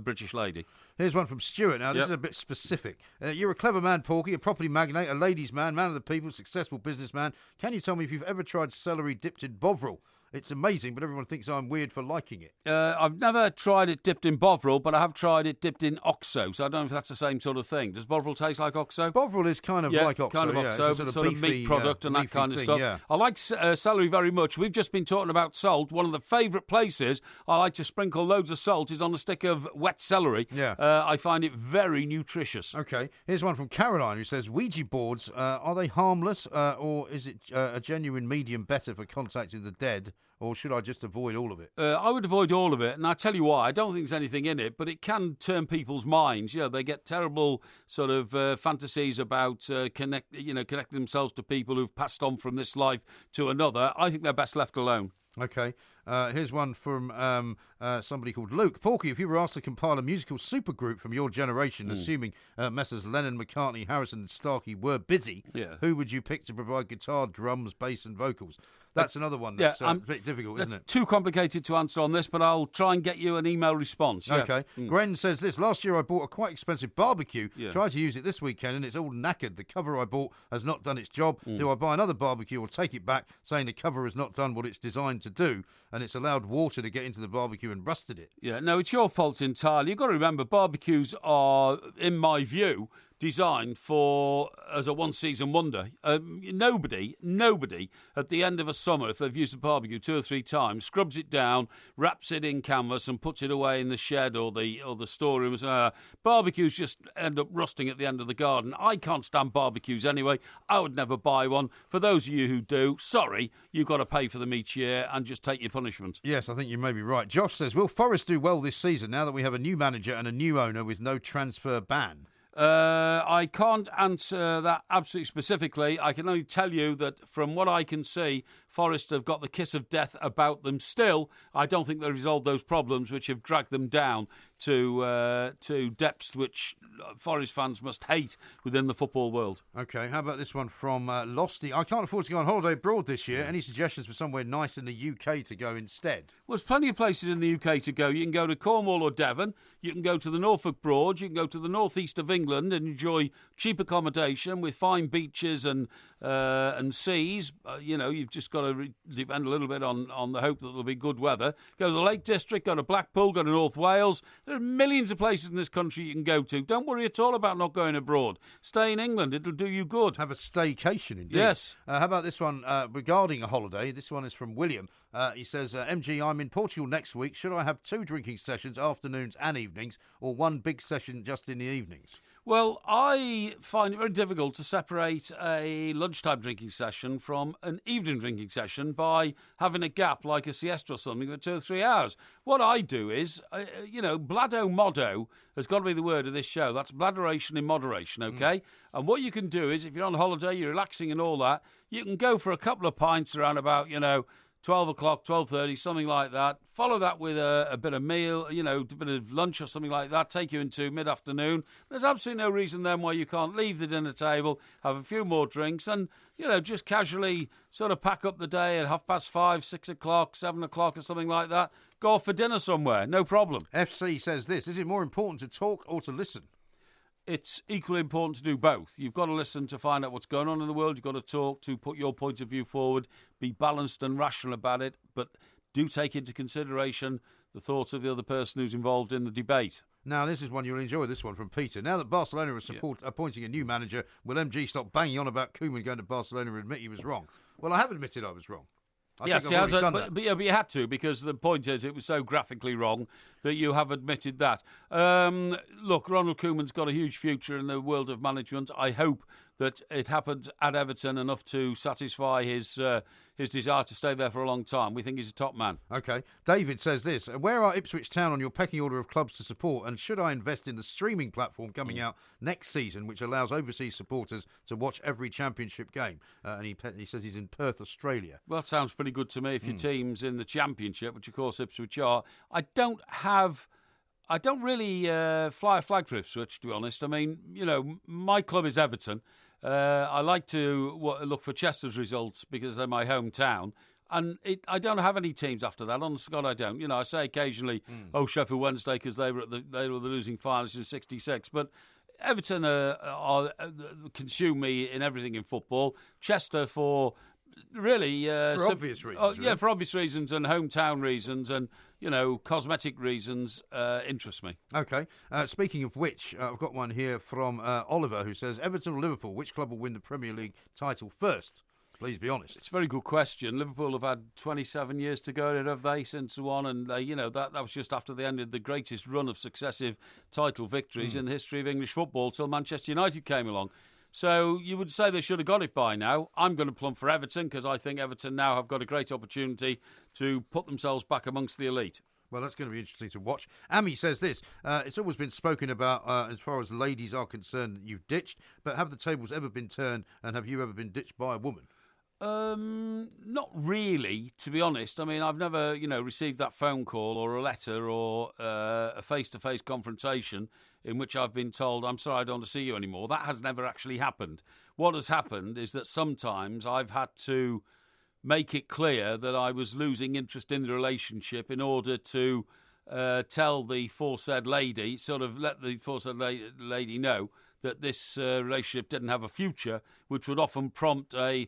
British lady. Here's one from Stuart. Now, this is a bit specific. You're a clever man, Porky, a property magnate, a ladies' man, man of the people, successful businessman. Can you tell me if you've ever tried celery dipped in Bovril? It's amazing, but everyone thinks I'm weird for liking it. I've never tried it dipped in Bovril, but I have tried it dipped in Oxo, so I don't know if that's the same sort of thing. Does Bovril taste like Oxo? Bovril is kind of like Oxo, kind of Oxo, it's a sort of beefy, meat product and that kind of stuff. Yeah. I like celery very much. We've just been talking about salt. One of the favourite places I like to sprinkle loads of salt is on a stick of wet celery. Yeah. I find it very nutritious. Okay, here's one from Caroline who says, Ouija boards, are they harmless, or is it a genuine medium better for contacting the dead? Or should I just avoid all of it? I would avoid all of it, and I'll tell you why. I don't think there's anything in it, but it can turn people's minds. You know, they get terrible sort of fantasies about connecting themselves to people who've passed on from this life to another. I think they're best left alone. Okay. Here's one from somebody called Luke. Porky, if you were asked to compile a musical supergroup from your generation, assuming Messrs. Lennon, McCartney, Harrison and Starkey were busy, who would you pick to provide guitar, drums, bass and vocals? That's another one that's a bit difficult, isn't it? Too complicated to answer on this, but I'll try and get you an email response. Yeah. Okay. Gren says this: last year I bought a quite expensive barbecue. Tried to use it this weekend and it's all knackered. The cover I bought has not done its job. Do I buy another barbecue or take it back, saying the cover has not done what it's designed to do, and it's allowed water to get into the barbecue and rusted it? Yeah, no, it's your fault entirely. You've got to remember, barbecues are, in my view, designed as a one-season wonder. Nobody at the end of a summer, if they've used a barbecue 2 or 3 times, scrubs it down, wraps it in canvas and puts it away in the shed or the storeroom. Barbecues just end up rusting at the end of the garden. I can't stand barbecues anyway. I would never buy one. For those of you who do, sorry, you've got to pay for them each year and just take your punishment. Yes, I think you may be right. Josh says, will Forest do well this season now that we have a new manager and a new owner with no transfer ban? I can't answer that absolutely specifically. I can only tell you that from what I can see, Forest have got the kiss of death about them still. I don't think they've resolved those problems which have dragged them down to depths which Forest fans must hate within the football world. Okay, how about this one from Losty? I can't afford to go on holiday abroad this year. Any suggestions for somewhere nice in the UK to go instead? Well, there's plenty of places in the UK to go. You can go to Cornwall or Devon. You can go to the Norfolk Broads. You can go to the northeast of England and enjoy cheap accommodation with fine beaches and seas. You've just got to depend a little bit on the hope that there'll be good weather. Go to the Lake District, go to Blackpool, go to North Wales. There are millions of places in this country you can go to. Don't worry at all about not going abroad. Stay in England. It'll do you good. Have a staycation, indeed. Yes. How about this one regarding a holiday? This one is from William. He says, MG, I'm in Portugal next week. Should I have 2 drinking sessions, afternoons and evenings, or 1 big session just in the evenings? Well, I find it very difficult to separate a lunchtime drinking session from an evening drinking session by having a gap like a siesta or something for 2 or 3 hours. What I do is, bladdo modo has got to be the word of this show. That's bladderation in moderation, okay? And what you can do is, if you're on holiday, you're relaxing and all that, you can go for a couple of pints around about, 12 o'clock, 12:30, something like that. Follow that with a bit of meal, a bit of lunch or something like that. Take you into mid-afternoon. There's absolutely no reason then why you can't leave the dinner table, have a few more drinks and, just casually sort of pack up the day at 5:30, 6 o'clock, 7 o'clock or something like that. Go off for dinner somewhere, no problem. FC says this: is it more important to talk or to listen? it's equally important to do both. You've got to listen to find out what's going on in the world. You've got to talk to put your point of view forward, be balanced and rational about it, but do take into consideration the thoughts of the other person who's involved in the debate. Now, this is one you'll enjoy, this one from Peter. Now that Barcelona are appointing a new manager, will MG stop banging on about Koeman going to Barcelona and admit he was wrong? Well, I have admitted I was wrong. Yes, he has, but you had to, because the point is it was so graphically wrong that you have admitted that. Look, Ronald Koeman's got a huge future in the world of management. I hope that it happened at Everton enough to satisfy his desire to stay there for a long time. We think he's a top man. OK. David says this. Where are Ipswich Town on your pecking order of clubs to support? And should I invest in the streaming platform coming out next season, which allows overseas supporters to watch every championship game? And he says he's in Perth, Australia. Well, that sounds pretty good to me if your team's in the championship, which of course Ipswich are. I don't really fly a flag for Ipswich, to be honest. I mean, my club is Everton. I like to look for Chester's results because they're my hometown. And I don't have any teams after that. Honest to God, I don't. I say occasionally, Sheffield Wednesday, because they were the losing finalists in '66. But Everton consume me in everything in football. Chester for really for obvious reasons. Yeah, for obvious reasons and hometown reasons and cosmetic reasons interest me. OK. Speaking of which, I've got one here from Oliver who says, Everton or Liverpool, which club will win the Premier League title first? Please be honest. It's a very good question. Liverpool have had 27 years to go, have they, since one? And, that was just after they ended the greatest run of successive title victories in the history of English football till Manchester United came along. So you would say they should have got it by now. I'm going to plump for Everton because I think Everton now have got a great opportunity to put themselves back amongst the elite. Well, that's going to be interesting to watch. Amy says this. It's always been spoken about as far as ladies are concerned that you've ditched, but have the tables ever been turned and have you ever been ditched by a woman? Not really, to be honest. I mean, I've never, received that phone call or a letter or a face-to-face confrontation in which I've been told, I'm sorry, I don't want to see you anymore. That has never actually happened. What has happened is that sometimes I've had to make it clear that I was losing interest in the relationship in order to tell the foresaid lady, sort of let the foresaid lady know that this relationship didn't have a future, which would often prompt a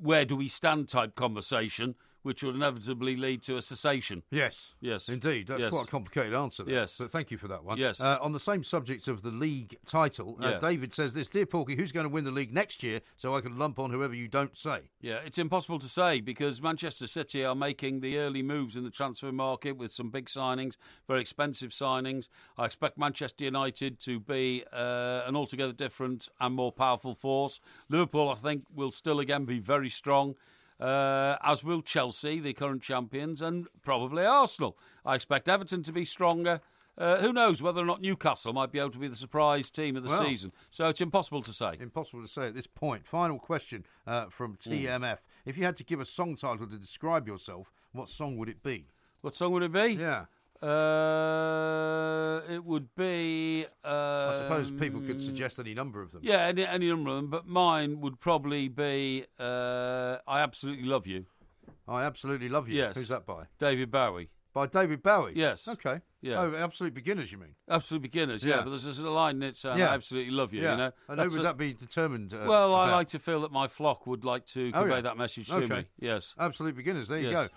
where do we stand type conversation, which would inevitably lead to a cessation. Yes. Indeed. That's quite a complicated answer there. Yes. But thank you for that one. Yes. On the same subject of the league title, David says this, Dear Porky, who's going to win the league next year so I can lump on whoever you don't say? Yeah, it's impossible to say because Manchester City are making the early moves in the transfer market with some big signings, very expensive signings. I expect Manchester United to be an altogether different and more powerful force. Liverpool, I think, will still again be very strong. As will Chelsea, the current champions, and probably Arsenal. I expect Everton to be stronger. Who knows whether or not Newcastle might be able to be the surprise team of the season. So it's impossible to say. Impossible to say at this point. Final question from TMF. If you had to give a song title to describe yourself, what song would it be? What song would it be? Yeah. It would be... I suppose people could suggest any number of them. Yeah, any number of them, but mine would probably be I Absolutely Love You. I Absolutely Love You? Yes. Who's that by? David Bowie. By David Bowie? Yes. Okay. Yeah. Oh, Absolute Beginners, you mean? Absolute Beginners, yeah. But there's a line in it saying I Absolutely Love You, And how would that be determined? Well, I like to feel that my flock would like to convey that message to me. Yes. Absolute Beginners, there you go.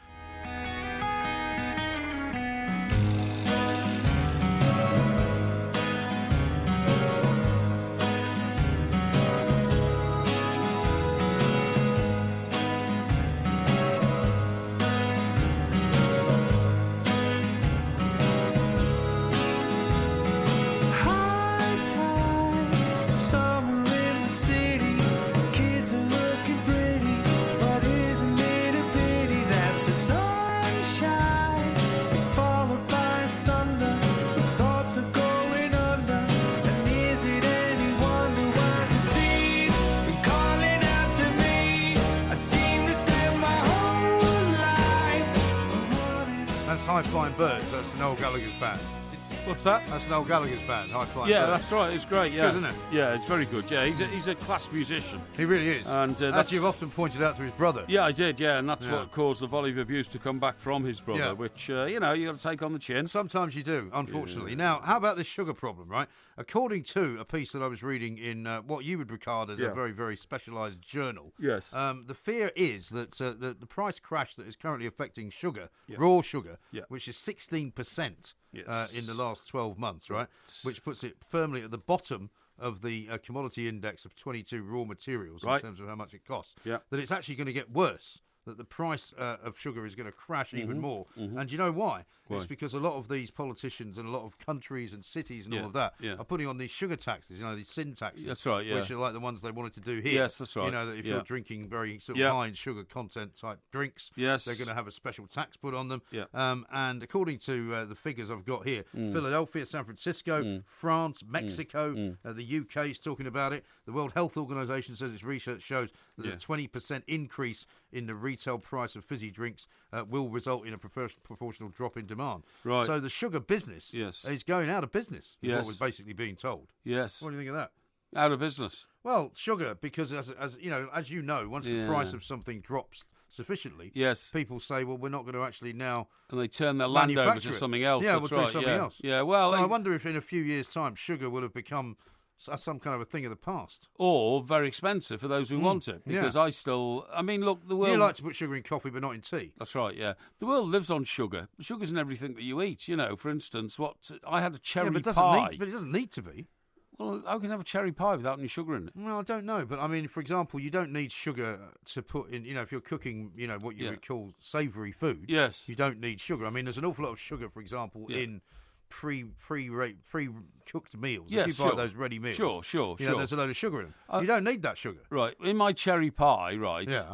High Flying Birds, that's Noel Gallagher's band. What's that? That's Noel Gallagher's band, High Flying Birds. Yeah, that's right, it's great, It's good, isn't it? Yeah, it's very good, yeah. He's a class musician. He really is. And as you've often pointed out to his brother. Yeah, I did, and that's what caused the volley of abuse to come back from his brother, which, you got to take on the chin. Sometimes you do, unfortunately. Now, how about this sugar problem, right? according to a piece that I was reading in what you would regard as a very, very specialised journal. Yes. The fear is that the price crash that is currently affecting sugar, raw sugar, which is 16% in the last 12 months, right? Which puts it firmly at the bottom of the commodity index of 22 raw materials in terms of how much it costs. That it's actually going to get worse. That the price of sugar is going to crash even more. And you know why? It's because a lot of these politicians and a lot of countries and cities and all of that are putting on these sugar taxes, these sin taxes. That's right, which are like the ones they wanted to do here. Yes, that's right. That if you're drinking very sort of high in sugar content type drinks, they're going to have a special tax put on them. And according to the figures I've got here, Philadelphia, San Francisco, France, Mexico, the UK is talking about it. The World Health Organization says its research shows that a 20% increase in the retail price of fizzy drinks will result in a proportional drop in demand. Right. So the sugar business is going out of business, is what was basically being told. Yes. What do you think of that? Out of business. Well, sugar, because as you know, once the price of something drops sufficiently, people say, well, we're not going to actually now. And they turn their land over to something else. Yeah, we'll do something else. Yeah, well, so I wonder if in a few years' time, sugar will have become some kind of a thing of the past. Or very expensive for those who want it. Because look, the world... You like to put sugar in coffee, but not in tea. That's right, yeah. The world lives on sugar. Sugar's in everything that you eat, For instance, I had a cherry pie. But it doesn't need to be. Well, how can you have a cherry pie without any sugar in it? Well, I don't know. But, for example, you don't need sugar to put in, if you're cooking, what you would call savoury food. Yes. You don't need sugar. There's an awful lot of sugar, for example, in pre-cooked meals. Yes, if you buy those ready meals. Sure. There's a load of sugar in them. You don't need that sugar. Right. In my cherry pie,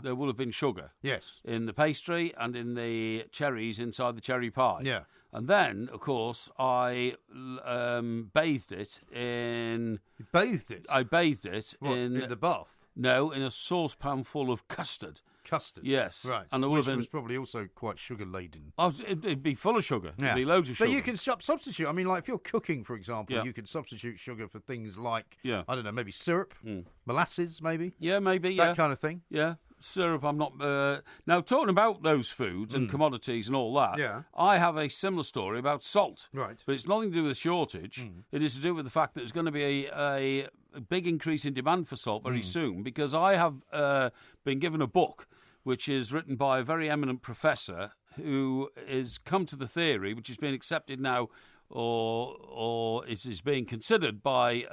there will have been sugar. Yes. In the pastry and in the cherries inside the cherry pie. Yeah. And then, of course, I bathed it in... You bathed it? I bathed it in the bath? No, in a saucepan full of custard. Custard? Yes. Right. And which was probably also quite sugar-laden. It'd be full of sugar. Yeah. It'd be loads of sugar. But you can substitute. If you're cooking, for example, you can substitute sugar for things like, I don't know, maybe syrup, molasses, maybe. Yeah, maybe, That kind of thing. Yeah. Syrup, I'm not... Now, talking about those foods and commodities and all that, I have a similar story about salt. Right. But it's nothing to do with a shortage. It is to do with the fact that there's going to be a big increase in demand for salt very soon, because I have been given a book which is written by a very eminent professor who has come to the theory, which has been accepted now or is being considered by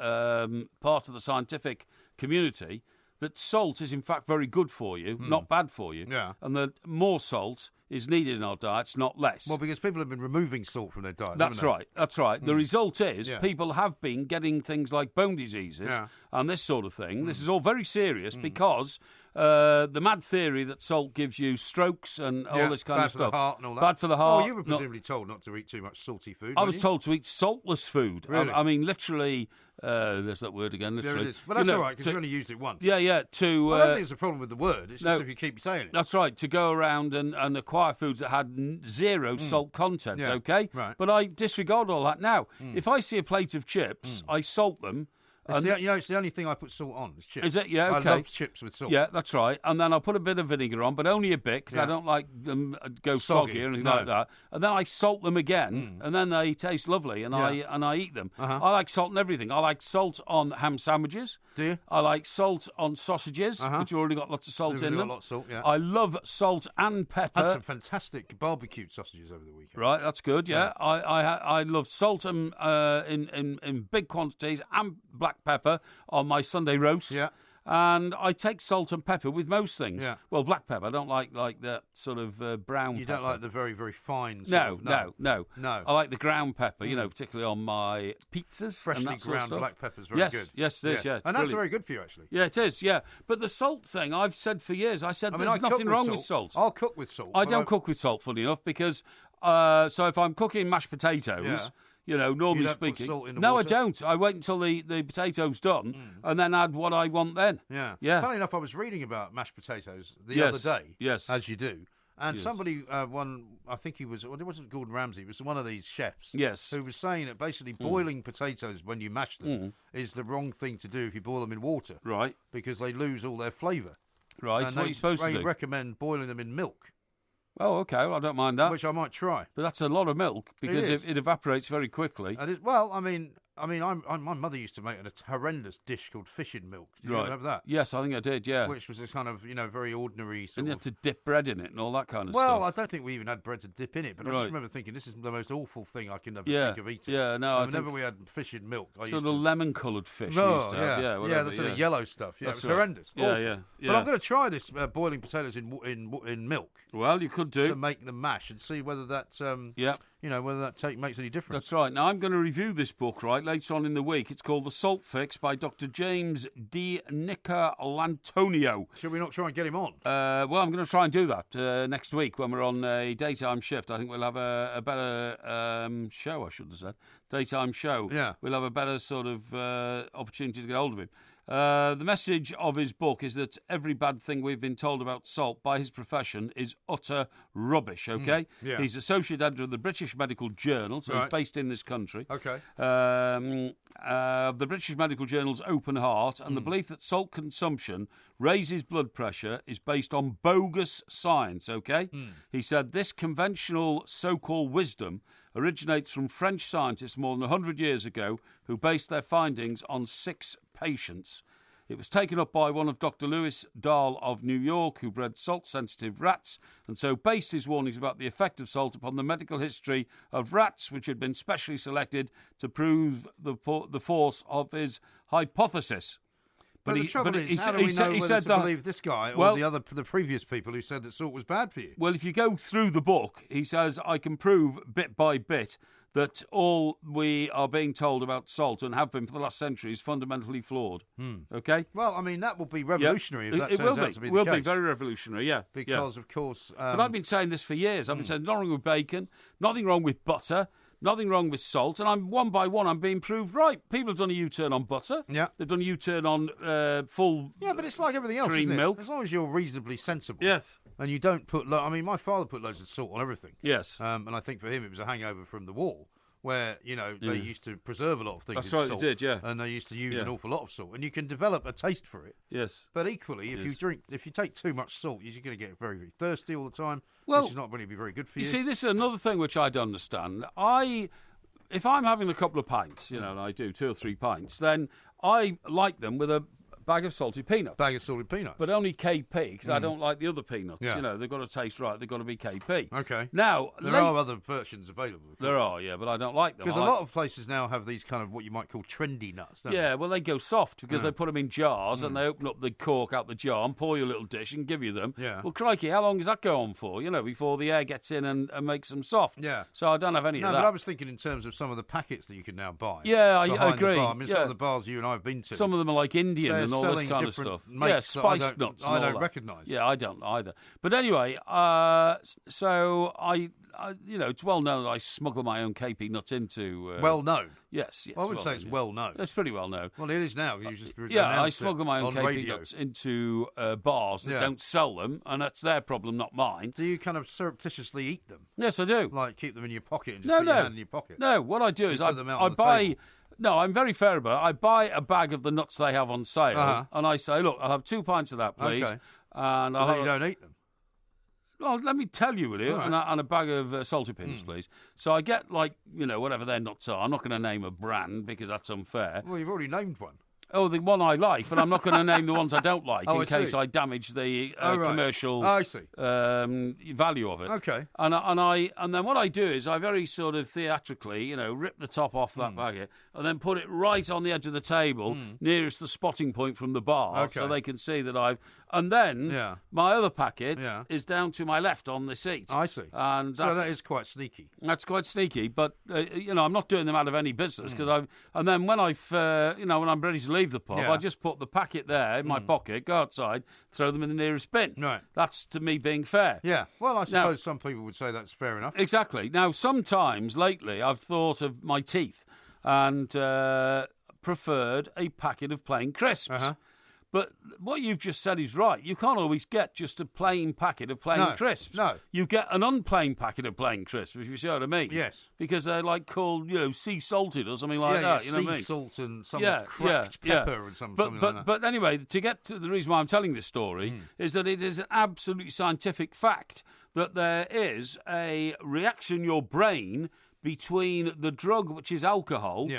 part of the scientific community, that salt is in fact very good for you, not bad for you, and that more salt is needed in our diets, not less. Well, because people have been removing salt from their diets. That's right. The result is people have been getting things like bone diseases and this sort of thing. This is all very serious because the mad theory that salt gives you strokes and all this kind of stuff. Bad for the heart and all that. Bad for the heart. Oh, you were presumably told not to eat too much salty food. I was told to eat saltless food. Really? Literally... there's that word again. Literally. There it is. Well, that's all right, because you only used it once. Yeah. I don't think it's a problem with the word. It's just if you keep saying it. That's right, to go around and acquire foods that had zero salt content, okay? Right. But I disregard all that now. If I see a plate of chips, I salt them. It's the only thing I put salt on, is chips. Is it? Yeah, okay. I love chips with salt. Yeah, that's right. And then I'll put a bit of vinegar on, but only a bit, because I don't like them go soggy or anything like that. And then I salt them again, and then they taste lovely, and I eat them. I like salt on everything. I like salt on ham sandwiches. Do you? I like salt on sausages, which have already got lots of salt in them. Got lots of salt, yeah. I love salt and pepper. I had some fantastic barbecued sausages over the weekend. Right, that's good, yeah. I love salt in big quantities and black pepper on my Sunday roast. Yeah. And I take salt and pepper with most things. Yeah. Well, black pepper. I don't like that sort of brown pepper. You don't like the very, very fine No. No. I like the ground pepper, particularly on my pizzas. Freshly ground black pepper is very good. Yes, it is, yeah. And that's very good for you, actually. Yeah, it is, yeah. But the salt thing, I've said for years, there's nothing wrong with salt. I'll cook with salt. I don't cook with salt, funny enough, because so if I'm cooking mashed potatoes... normally you don't speaking. Put salt in the no, water? I don't. I wait until the potato's done and then add what I want then. Yeah. Funny enough, I was reading about mashed potatoes the other day. Yes. As you do. And somebody, I think it wasn't Gordon Ramsay, it was one of these chefs. Yes. Who was saying that basically boiling potatoes when you mash them is the wrong thing to do if you boil them in water. Right. Because they lose all their flavour. Right. And what are you supposed to do? They recommend boiling them in milk. Oh, okay. Well, I don't mind that. Which I might try. But that's a lot of milk because it evaporates very quickly. I mean, my mother used to make a horrendous dish called fish in milk. Did you ever have that? Yes, I think I did, yeah. Which was this kind of, very ordinary sort And you had to dip bread in it and all that kind of stuff. Well, I don't think we even had bread to dip in it, but I just remember thinking, this is the most awful thing I can ever think of eating. Yeah, no. Whenever we had fish in milk, I used to... the lemon-coloured fish No, you used to have. Yeah, the sort of yellow stuff. Yeah, it was horrendous. Yeah. But I'm going to try this boiling potatoes in milk. Well, you could do. To make them mash and see whether that... whether that makes any difference. That's right. Now, I'm going to review this book, later on in the week. It's called The Salt Fix by Dr. James D. Nicolantonio. Should we not try and get him on? Well, I'm going to try and do that next week when we're on a daytime shift. I think we'll have a better show, I should have said. Daytime show. Yeah. We'll have a better sort of opportunity to get hold of him. The message of his book is that every bad thing we've been told about salt by his profession is utter rubbish, okay? Yeah. He's associate editor of the British Medical Journal, so he's based in this country. Okay. The British Medical Journal's Open Heart, and the belief that salt consumption raises blood pressure is based on bogus science, okay? He said this conventional so-called wisdom originates from French scientists more than 100 years ago who based their findings on 6 patients. It was taken up by one of Dr. Lewis Dahl of New York, who bred salt-sensitive rats, and so based his warnings about the effect of salt upon the medical history of rats, which had been specially selected to prove the force of his hypothesis. But the trouble is, how do we know whether to believe this guy or the previous people who said that salt was bad for you? Well, if you go through the book, he says, I can prove bit by bit that all we are being told about salt and have been for the last century is fundamentally flawed. Okay? Well, I mean, that will be revolutionary if that turns out to be the case. It will be very revolutionary, yeah. Because, of course... but I've been saying this for years. I've been saying nothing wrong with bacon, nothing wrong with butter, nothing wrong with salt, and one by one I'm being proved right. People have done a U-turn on butter. Yeah. They've done a U-turn on full Yeah, but it's like everything else, cream isn't it? milk. As long as you're reasonably sensible. Yes. And you don't put... my father put loads of salt on everything. Yes. And I think for him it was a hangover from the war, where, they used to preserve a lot of things That's in right, salt. they did, yeah. And they used to use an awful lot of salt. And you can develop a taste for it. Yes. But equally, if you take too much salt, you're going to get very, very thirsty all the time, well, which is not going to be very good for you. You see, this is another thing which I don't understand. If I'm having a couple of pints, and I do 2 or 3 pints, then I like them with a bag of salted peanuts. But only KP, because I don't like the other peanuts. Yeah. They've got to taste right. They've got to be KP. Okay. Now, there are other versions available. There are, yeah, but I don't like them. Because a lot of places now have these kind of what you might call trendy nuts, don't they? Well, they go soft because they put them in jars and they open up the cork out the jar and pour you a little dish and give you them. Yeah. Well, crikey, how long does that go on for, before the air gets in and makes them soft? Yeah. So I don't have any of that. No, but I was thinking in terms of some of the packets that you can now buy. Yeah, I agree. I mean, some of the bars you and I have been to. Some of them are like Indian and all this kind of stuff. Spiced nuts. I don't recognise. Yeah, I don't either. But anyway, so I it's well known that I smuggle my own KP nuts into. Well known. Yes. Well, I would say it's well known. It's pretty well known. Well, it is now. You just I smuggle my own KP nuts into bars that don't sell them, and that's their problem, not mine. Do you kind of surreptitiously eat them? Yes, I do. Like keep them in your pocket and just put your hand in your pocket? No, what I do is I buy. Table. No, I'm very fair about it. I buy a bag of the nuts they have on sale, and I say, look, I'll have 2 pints of that, please. Okay. And you don't eat them? Well, let me tell you, will you? Right. And a bag of salted peanuts, please. So I get, whatever their nuts are. I'm not going to name a brand because that's unfair. Well, you've already named one. Oh, the one I like, but I'm not going to name the ones I don't like in case I damage the commercial value of it. Okay. And then what I do is I very sort of theatrically, rip the top off that baggie and then put it right on the edge of the table nearest the spotting point from the bar so they can see that I've... And then my other packet is down to my left on the seat. I see. And so that is quite sneaky. That's quite sneaky, but I'm not doing them out of any business because and then when when I'm ready to leave the pub, I just put the packet there in my pocket, go outside, throw them in the nearest bin. Right. That's to me being fair. Yeah. Well, I suppose some people would say that's fair enough. Exactly. Now, sometimes lately I've thought of my teeth and preferred a packet of plain crisps. But what you've just said is right. You can't always get just a plain packet of plain crisps. No. You get an unplain packet of plain crisps, if you see what I mean. Yes. Because they're called, sea salted or something like that. You know what I mean? Sea salt and some cracked pepper and something like that. But anyway, to get to the reason why I'm telling this story is that it is an absolutely scientific fact that there is a reaction in your brain between the drug, which is alcohol,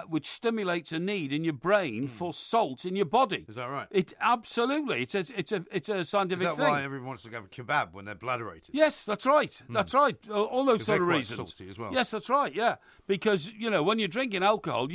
which stimulates a need in your brain for salt in your body. Is that right? It absolutely. It's a scientific thing. Is that why everyone wants to have a kebab when they're bladderated? Yes, that's right. That's right. All those sort of reasons. Quite salty as well. Yes, that's right. Yeah, because when you're drinking alcohol,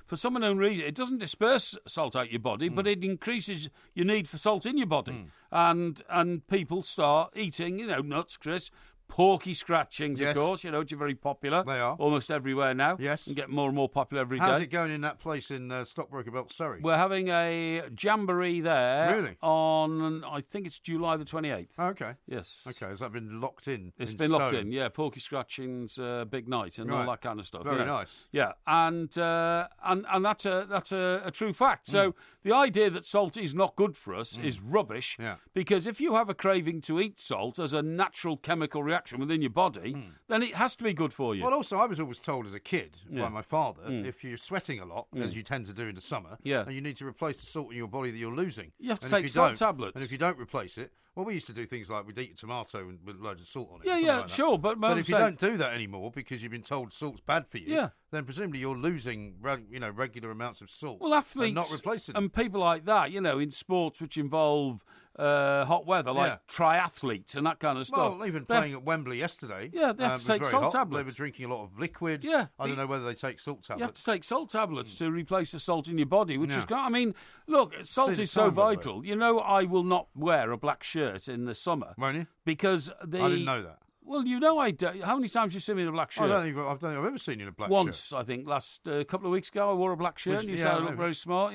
for some unknown reason, it doesn't disperse salt out your body, but it increases your need for salt in your body, and people start eating, nuts, Chris. Porky scratchings, of course, which are very popular. They are. Almost everywhere now. Yes. And get more and more popular every day. How's it going in that place in Stockbroker Belt, Surrey? We're having a jamboree there. Really? On, I think it's July the 28th. Oh, okay. Yes. Okay, has that been locked in? It's been locked in, yeah. Porky scratchings, big night and all that kind of stuff. Very nice. Yeah, and that's a true fact. So the idea that salt is not good for us is rubbish. Yeah. Because if you have a craving to eat salt as a natural chemical reaction within your body, then it has to be good for you. Well, also, I was always told as a kid by my father, if you're sweating a lot, as you tend to do in the summer, and you need to replace the salt in your body that you're losing. You have to take salt tablets. And if you don't replace it, well, we used to do things like we'd eat a tomato with loads of salt on it. Yeah, sure. But if you don't do that anymore because you've been told salt's bad for you, then presumably you're losing regular amounts of salt. Well, athletes and not replacing and people like that, in sports which involve hot weather, like triathletes and that kind of stuff. Well, even playing at Wembley yesterday, they have to take salt tablets. They were drinking a lot of liquid. Yeah, I don't know whether they take salt tablets. You have to take salt tablets to replace the salt in your body, which is. I mean, look, salt is so vital. I will not wear a black shirt in the summer. Won't you? Because I didn't know that. Well, I do. How many times have you seen me in a black shirt? I don't think I've ever seen you in a black shirt. Once, I think, last couple of weeks ago, I wore a black shirt. And you said I looked very smart,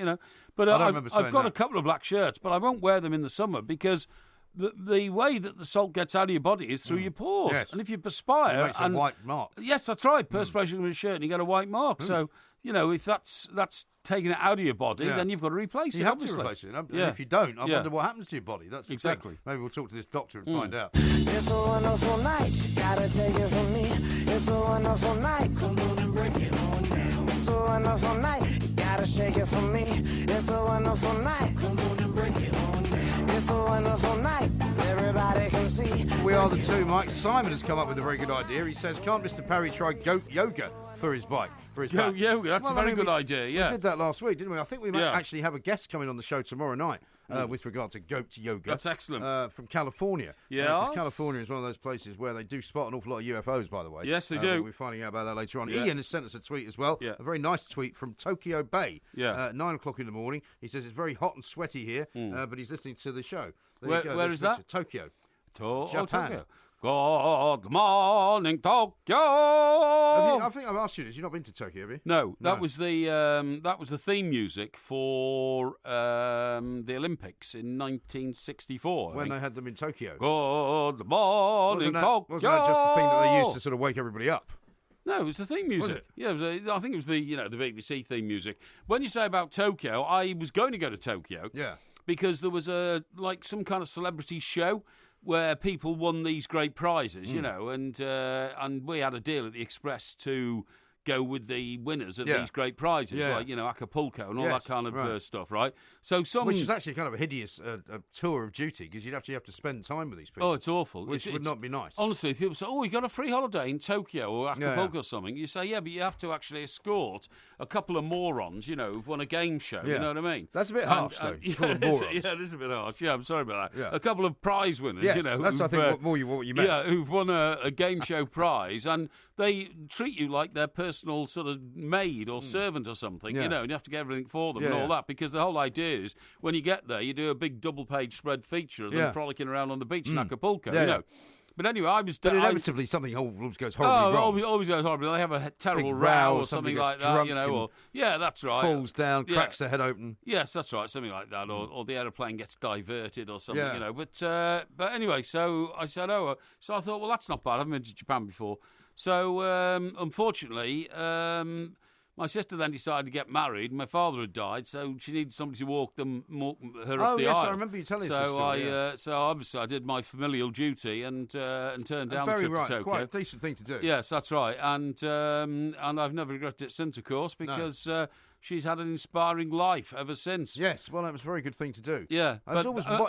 But I've got a couple of black shirts, but I won't wear them in the summer because the way that the salt gets out of your body is through your pores. Yes. And if you perspire... It makes a white mark. Yes, that's right. Perspiration on your shirt and you get a white mark. So, if that's taking it out of your body, then you've got to replace it, obviously. You have to replace it. And if you don't, I wonder what happens to your body. That's exactly. The thing. Maybe we'll talk to this doctor and find out. It's a wonderful night, you gotta take it from me. It's a wonderful night, come on and break it on down. It's a wonderful night, you gotta shake it for me. It's a wonderful night, come on and break it on down. It's a wonderful night, everybody can see. We are the two, Mike. Simon has come up with a very good idea. He says, can't Mr. Parry try goat yoga for his bike? For his back? Yoga, that's a very good idea, yeah. We did that last week, didn't we? I think we might actually have a guest coming on the show tomorrow night with regard to goat yoga. That's excellent. From California. Yeah. California is one of those places where they do spot an awful lot of UFOs, by the way. Yes, they do. We're finding out about that later on. Ian has sent us a tweet as well. Yeah. A very nice tweet from Tokyo Bay. Yeah. 9 o'clock in the morning. He says it's very hot and sweaty here, but he's listening to the show. Where is that? Tokyo. Japan. Tokyo. Good morning, Tokyo. I think I've asked you this. You've not been to Tokyo, have you? No, that was the theme music for the Olympics in 1964. When they had them in Tokyo. Good morning, Tokyo. Wasn't that just the thing that they used to sort of wake everybody up? No, it was the theme music. Was it? Yeah, I think it was the the BBC theme music. When you say about Tokyo, I was going to go to Tokyo. Yeah. Because there was some kind of celebrity show where people won these great prizes, and we had a deal at the Express to go with the winners of these great prizes, like Acapulco and all that kind of stuff, right? So which is actually kind of a hideous tour of duty because you'd actually have to spend time with these people. Oh, it's awful. Which would not be nice. Honestly, if people say, "Oh, you got a free holiday in Tokyo or Acapulco or something," you say, "Yeah, but you have to actually escort a couple of morons, who've won a game show." You know what I mean? That's a bit harsh, though. It is a bit harsh. Yeah, I'm sorry about that. Yeah. A couple of prize winners, that's I think what you meant. Yeah, who've won a game show prize and they treat you like their personal sort of maid or servant or something, and you have to get everything for them and all that, because the whole idea is when you get there, you do a big double-page spread feature of them frolicking around on the beach in Acapulco, But anyway, but inevitably something always goes horribly wrong. Always goes horribly. They have a terrible big row or something like that, or that's right. Falls down, cracks their head open. Yes, that's right, something like that, or the aeroplane gets diverted or something, But anyway, so I said, so I thought, well, that's not bad. I haven't been to Japan before. So, unfortunately, my sister then decided to get married. My father had died, so she needed somebody to walk her up the aisle. I remember you telling us this story. So obviously I did my familial duty and turned down the trip to Tokyo. Quite a decent thing to do. Yes, that's right. And I've never regretted it since, of course, because she's had an inspiring life ever since. Yes, well, that was a very good thing to do. Yeah.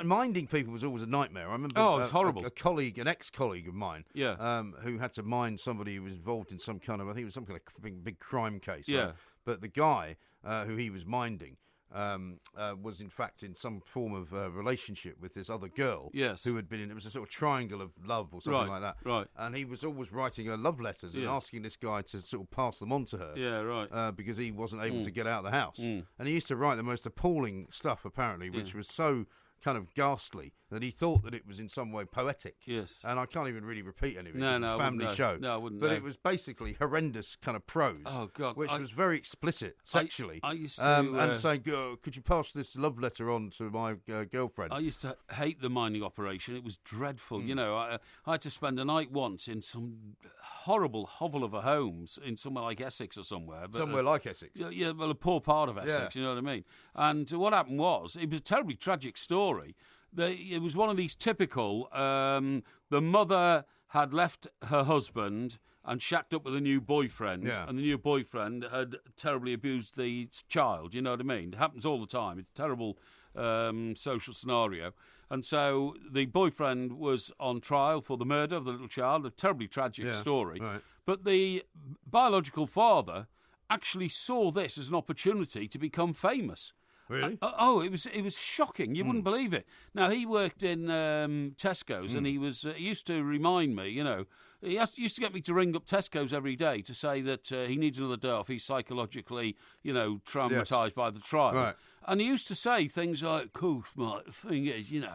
Minding people was always a nightmare. I remember it's horrible. An ex-colleague of mine, who had to mind somebody who was involved in some kind of, I think it was some kind of big crime case. Yeah. Right? But the guy who he was minding was in fact in some form of relationship with this other girl. Yes. Who had been in, it was a sort of triangle of love or something like that. Right. And he was always writing her love letters and asking this guy to sort of pass them on to her. Yeah, right. Because he wasn't able to get out of the house. And he used to write the most appalling stuff, apparently, which was so kind of ghastly that he thought that it was in some way poetic. Yes. And I can't even really repeat any of it. No, It was a family show. No, I wouldn't But know. it was basically horrendous kind of prose. Oh, God. Which was very explicit sexually. I used to... and saying, could you pass this love letter on to my girlfriend? I used to hate the mining operation. It was dreadful. You know, I had to spend a night once in some horrible hovel of a homes in somewhere like Essex or somewhere. But, somewhere like Essex? Yeah, well, a poor part of Essex, you know what I mean? And what happened was, it was a terribly tragic story. It was one of these typical, the mother had left her husband and shacked up with a new boyfriend, and the new boyfriend had terribly abused the child, you know what I mean? It happens all the time. It's a terrible social scenario. And so the boyfriend was on trial for the murder of the little child, a terribly tragic story. Right. But the biological father actually saw this as an opportunity to become famous. Really? It was shocking. You wouldn't believe it. Now, he worked in Tesco's, and he used to remind me, you know, used to get me to ring up Tesco's every day to say that he needs another day off. He's psychologically, you know, traumatised by the trial. Right. And he used to say things like, cool, smart, the thing is, you know,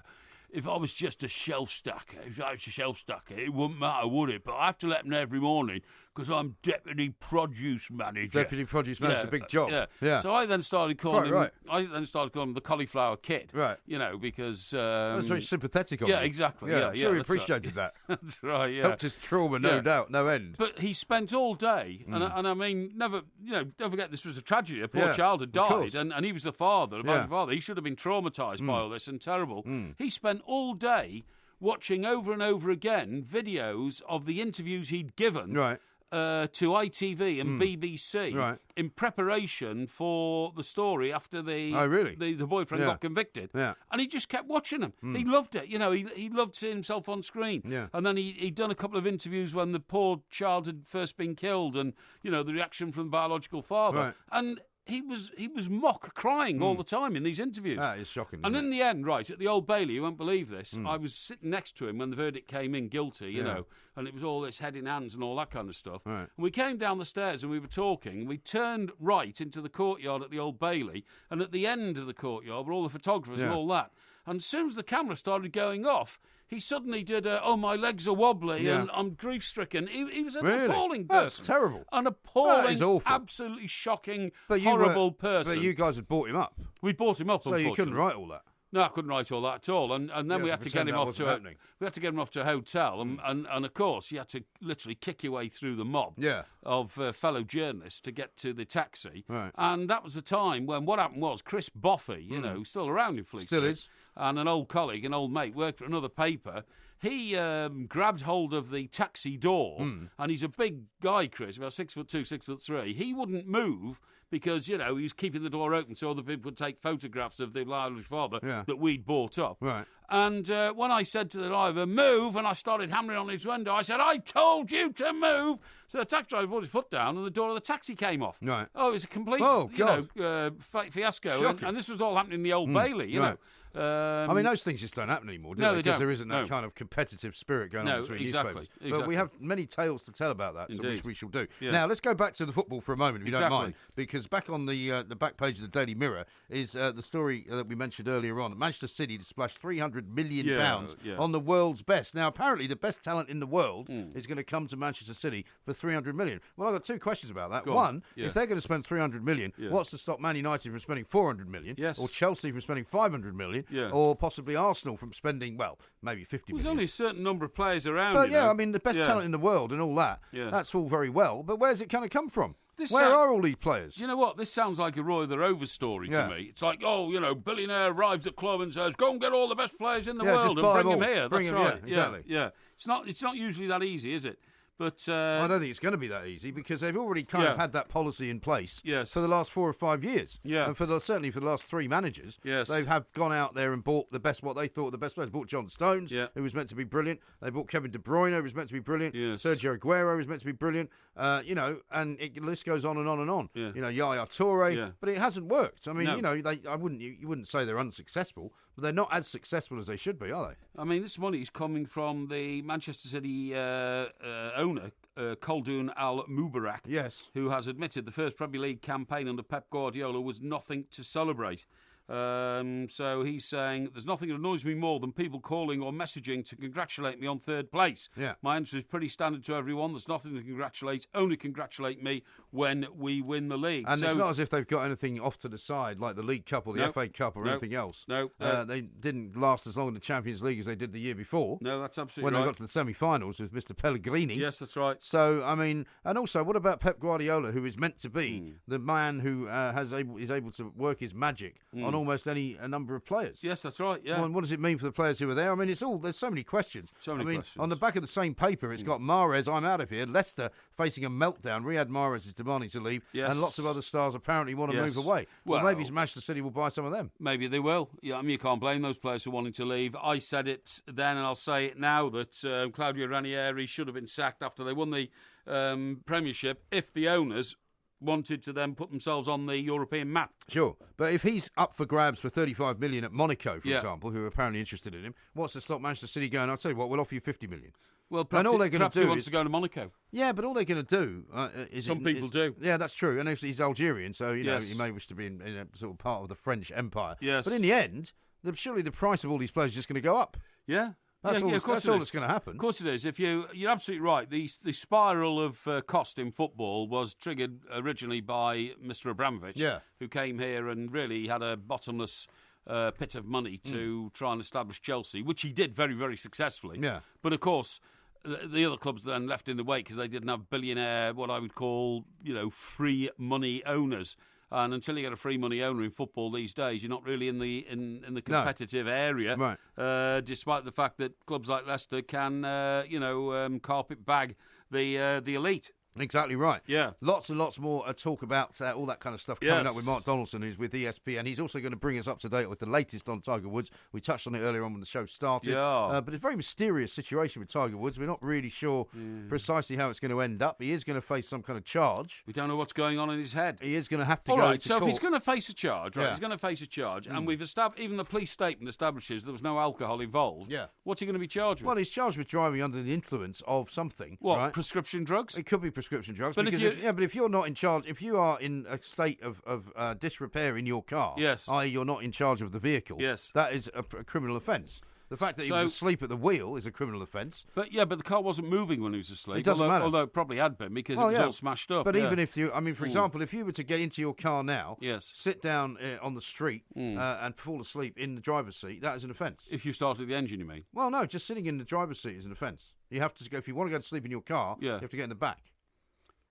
if I was just a shelf stacker, it wouldn't matter, would it? But I have to let them know every morning because I'm deputy produce manager. Deputy produce manager, a big job. Yeah. So I then started calling him. I then started calling him the cauliflower kid. Right. You know, because that's very sympathetic of you. Yeah, exactly. I'm sure he appreciated that. That's right. Yeah. Helped his trauma, no doubt, no end. But he spent all day, and I mean, never, you know, don't forget this was a tragedy. A poor child had died, and he was the father. The father. He should have been traumatised by all this and terrible. He spent all day watching over and over again videos of the interviews he'd given. Right. To ITV and BBC in preparation for the story after the boyfriend got convicted. Yeah. And he just kept watching them. He loved it. You know, he loved seeing himself on screen. Yeah. And then he'd done a couple of interviews when the poor child had first been killed and, you know, the reaction from the biological father. Right. And he was mock crying all the time in these interviews. That is shocking. And in the end, right, at the Old Bailey, you won't believe this, I was sitting next to him when the verdict came in guilty, you know, and it was all this head in hands and all that kind of stuff. Right. And we came down the stairs and we were talking, and we turned right into the courtyard at the Old Bailey, and at the end of the courtyard were all the photographers and all that. And as soon as the camera started going off, he suddenly did my legs are wobbly and I'm grief-stricken. He was an appalling person. That's terrible. An appalling, that is awful. Absolutely shocking, horrible person. But you guys had bought him up. We bought him up, so you couldn't write all that. No, I couldn't write all that at all, and then we had to get him off to a hotel, and of course you had to literally kick your way through the mob of fellow journalists to get to the taxi, and that was the time when what happened was Chris Boffey, you know, who's still around in Fleet Street, is, and an old colleague, an old mate, worked for another paper. He grabbed hold of the taxi door, and he's a big guy, Chris, about 6'2", 6'3". He wouldn't move because, you know, he was keeping the door open so other people could take photographs of the biological father that we'd bought up. Right. And when I said to the driver, move, and I started hammering on his window, I said, I told you to move. So the taxi driver put his foot down and the door of the taxi came off. Right. Oh, it was a complete fiasco. And this was all happening in the Old Bailey, you know. I mean, those things just don't happen anymore, do they? Because there isn't that kind of competitive spirit going on between newspapers. But we have many tales to tell about that, which we shall do. Yeah. Now, let's go back to the football for a moment, if you don't mind, because back on the back page of the Daily Mirror is the story that we mentioned earlier on. Manchester City to splash £300 million on the world's best. Now, apparently, the best talent in the world is going to come to Manchester City for £300 million. Well, I've got two questions about that. One, if they're going to spend £300 million, what's to stop Man United from spending £400 million? Yes. Or Chelsea from spending £500 million? Yeah. Or possibly Arsenal from spending, well, maybe 50 million. There's only a certain number of players around. But I mean, the best talent in the world and all that, that's all very well, but where's it going to come from? Where are all these players? You know what? This sounds like a Roy the Rover story to me. It's like, billionaire arrives at club and says, go and get all the best players in the world and bring them here. That's right. Exactly. Yeah. It's not usually that easy, is it? But I don't think it's going to be that easy because they've already kind of had that policy in place for the last 4 or 5 years. Yeah. And certainly for the last 3 managers, they have gone out there and bought what they thought were the best players. They bought John Stones, who was meant to be brilliant. They bought Kevin De Bruyne, who was meant to be brilliant. Yes. Sergio Aguero was meant to be brilliant. And the list goes on and on and on. Yeah. Yaya Toure, but it hasn't worked. I mean, you wouldn't say they're unsuccessful, but they're not as successful as they should be, are they? I mean, this money is coming from the Manchester City owner, Khaldoon Al-Mubarak, who has admitted the first Premier League campaign under Pep Guardiola was nothing to celebrate. So he's saying, there's nothing that annoys me more than people calling or messaging to congratulate me on 3rd place. Yeah. My answer is pretty standard to everyone. There's nothing to congratulate. Only congratulate me when we win the league. And it's not as if they've got anything off to the side, like the League Cup or the FA Cup or anything else. No. They didn't last as long in the Champions League as they did the year before. No, that's absolutely when right. they got to the semi-finals with Mr. Pellegrini. Yes, that's right. So, I mean, and also, what about Pep Guardiola, who is meant to be the man who is able to work his magic on almost any number of players? Yes, that's right. Yeah. Well, and what does it mean for the players who are there? I mean, there's so many questions. Questions. On the back of the same paper, it's got Mahrez, I'm out of here. Leicester facing a meltdown. Riyad Mahrez is demanding to leave, and lots of other stars apparently want to move away. Well, maybe Manchester City will buy some of them. Maybe they will. Yeah, I mean, you can't blame those players for wanting to leave. I said it then, and I'll say it now that Claudio Ranieri should have been sacked after they won the Premiership if the owners wanted to then put themselves on the European map. Sure, but if he's up for grabs for 35 million at Monaco, for example, who are apparently interested in him, what's to stop Manchester City going, I'll tell you what, we'll offer you 50 million. Well, perhaps, he wants to go to Monaco. Yeah, but all they're going to do is... Some people do. Yeah, that's true. And he's Algerian, so, he may wish to be in a sort of part of the French Empire. Yes. But in the end, surely the price of all these players is just going to go up. Yeah. That's all that's going to happen. Of course it is. You're absolutely right. The spiral of cost in football was triggered originally by Mr. Abramovich, who came here and really had a bottomless pit of money to try and establish Chelsea, which he did very, very successfully. Yeah. But of course, the other clubs then left in the wake because they didn't have billionaire, what I would call, free money owners. And until you get a free money owner in football these days, you're not really in the competitive area. Right. Despite the fact that clubs like Leicester can, carpet bag the elite. Exactly right. Yeah. Lots and lots more talk about all that kind of stuff coming up with Mark Donaldson, who's with ESPN. He's also going to bring us up to date with the latest on Tiger Woods. We touched on it earlier on when the show started. Yeah. But it's a very mysterious situation with Tiger Woods. We're not really sure precisely how it's going to end up. He is going to face some kind of charge. We don't know what's going on in his head. He is going to have to go to court. So if he's going to face a charge, he's going to face a charge, and we've even the police statement establishes there was no alcohol involved. Yeah. What's he going to be charged with? Well, he's charged with driving under the influence of something. What, right? Prescription drugs? It could be prescription drugs. But but if you're not in charge, if you are in a state of disrepair in your car, i.e. you're not in charge of the vehicle, that is a criminal offence. The fact that he was asleep at the wheel is a criminal offence. But the car wasn't moving when he was asleep. It doesn't matter. Although it probably had been because it was all smashed up. But even if for example, if you were to get into your car now, sit down on the street and fall asleep in the driver's seat, that is an offence. If you started the engine, you mean? Well, no, just sitting in the driver's seat is an offence. You have to go, if you want to go to sleep in your car, you have to get in the back.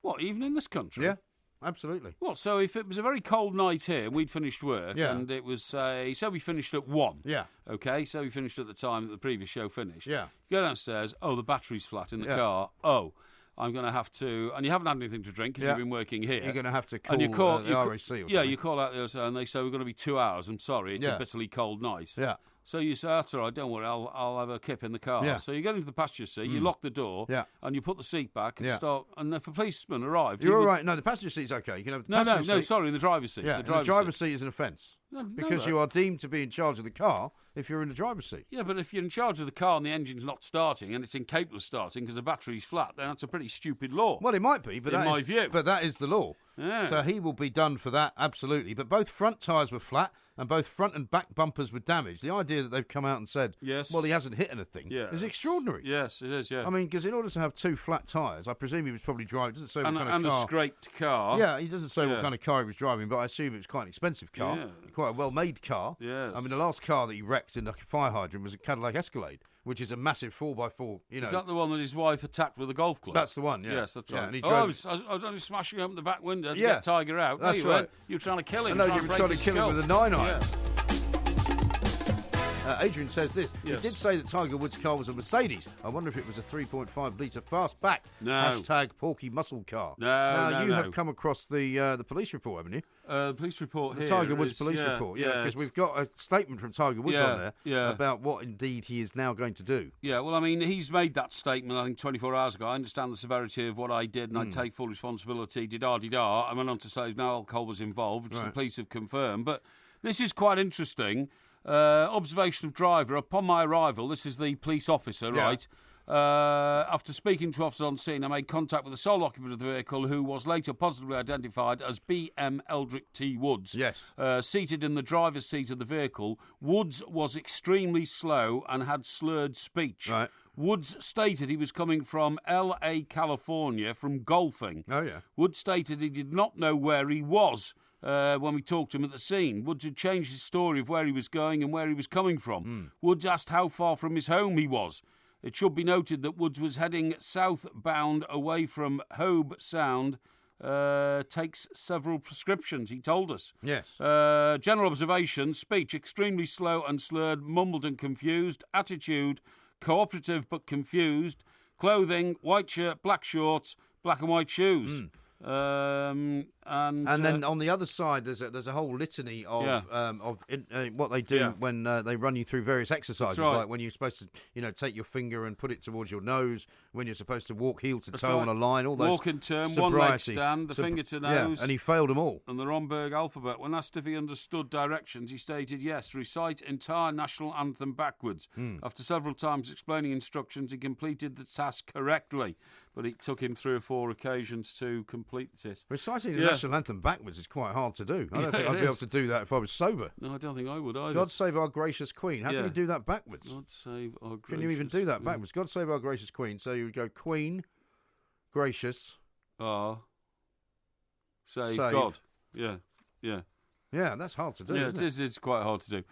What, even in this country? Yeah, absolutely. What, so if it was a very cold night here and we'd finished work and it was, so we finished at 1. Yeah. Okay, so we finished at the time that the previous show finished. Yeah. You go downstairs, the battery's flat in the car. I'm going to have to, and you haven't had anything to drink because you've been working here. You're going to have to call, the RAC or something. Yeah, you call out the other and they say, we're going to be 2 hours. I'm sorry, it's a bitterly cold night. Yeah. So you say, that's all right, don't worry, I'll have a kip in the car. Yeah. So you get into the passenger seat, you lock the door, and you put the seat back and start. And if a policeman arrived, you're all right. No, the passenger seat's okay. You can have the passenger seat. Sorry, in the driver's seat. Yeah, the driver's seat is an offence because you are deemed to be in charge of the car if you're in the driver's seat. Yeah, but if you're in charge of the car and the engine's not starting and it's incapable of starting because the battery's flat, then that's a pretty stupid law. Well, it might be, but in my view. But that is the law. Yeah. So he will be done for that, absolutely. But both front tyres were flat and both front and back bumpers were damaged. The idea that they've come out and said, well, he hasn't hit anything is extraordinary. Yes, it is, yeah. I mean, because in order to have 2 flat tyres, I presume he was probably driving, it doesn't say what kind of car. And a scraped car. Yeah, he doesn't say what kind of car he was driving, but I assume it was quite an expensive car, quite a well-made car. Yes. I mean, the last car that he wrecked in the fire hydrant was a Cadillac Escalade, which is a massive 4x4, Is that the one that his wife attacked with a golf club? That's the one, yeah. Yes, that's right. And he I was only smashing open the back window to get Tiger out. That's right. You were trying to kill him. No, you were trying to kill him with a 9-iron. Adrian says this. Yes. He did say that Tiger Woods' car was a Mercedes. I wonder if it was a 3.5-litre fastback. No. # Porky Muscle Car. No, you have come across the police report, haven't you? The police report the here. Tiger Woods police report, because we've got a statement from Tiger Woods on there about what indeed he is now going to do. Yeah, well, I mean, he's made that statement, I think, 24 hours ago. I understand the severity of what I did, and I take full responsibility, de-da. I went on to say no alcohol was involved, which the police have confirmed. But this is quite interesting. Observation of driver. Upon my arrival, this is the police officer, right? After speaking to officers on scene, I made contact with the sole occupant of the vehicle, who was later positively identified as B.M. Eldrick T. Woods. Yes. Seated in the driver's seat of the vehicle, Woods was extremely slow and had slurred speech. Right. Woods stated he was coming from L.A., California, from golfing. Oh, yeah. Woods stated he did not know where he was when we talked to him at the scene. Woods had changed his story of where he was going and where he was coming from. Woods asked how far from his home he was. It should be noted that Woods was heading southbound away from Hobe Sound. Takes several prescriptions, he told us. Yes. General observation, speech extremely slow and slurred, mumbled and confused. Attitude, cooperative but confused. Clothing, white shirt, black shorts, black and white shoes. And then on the other side, there's a whole litany of what they do when they run you through various exercises, like when you're supposed to take your finger and put it towards your nose, when you're supposed to walk heel to toe on a line, all those walk and turn, one leg stand, the finger to nose, and he failed them all. And the Romberg alphabet. When asked if he understood directions, he stated yes. Recite entire national anthem backwards. After several times explaining instructions, he completed the task correctly, but it took him 3 or 4 occasions to complete it. Reciting the national anthem backwards is quite hard to do. I don't think I'd be able to do that if I was sober. No, I don't think I would either. God save our gracious Queen. How can you do that backwards? God save our gracious... Can you even do that backwards? God save our gracious Queen. So you would go Queen, gracious... Save God. Yeah. Yeah, that's hard to do, isn't it? It's quite hard to do.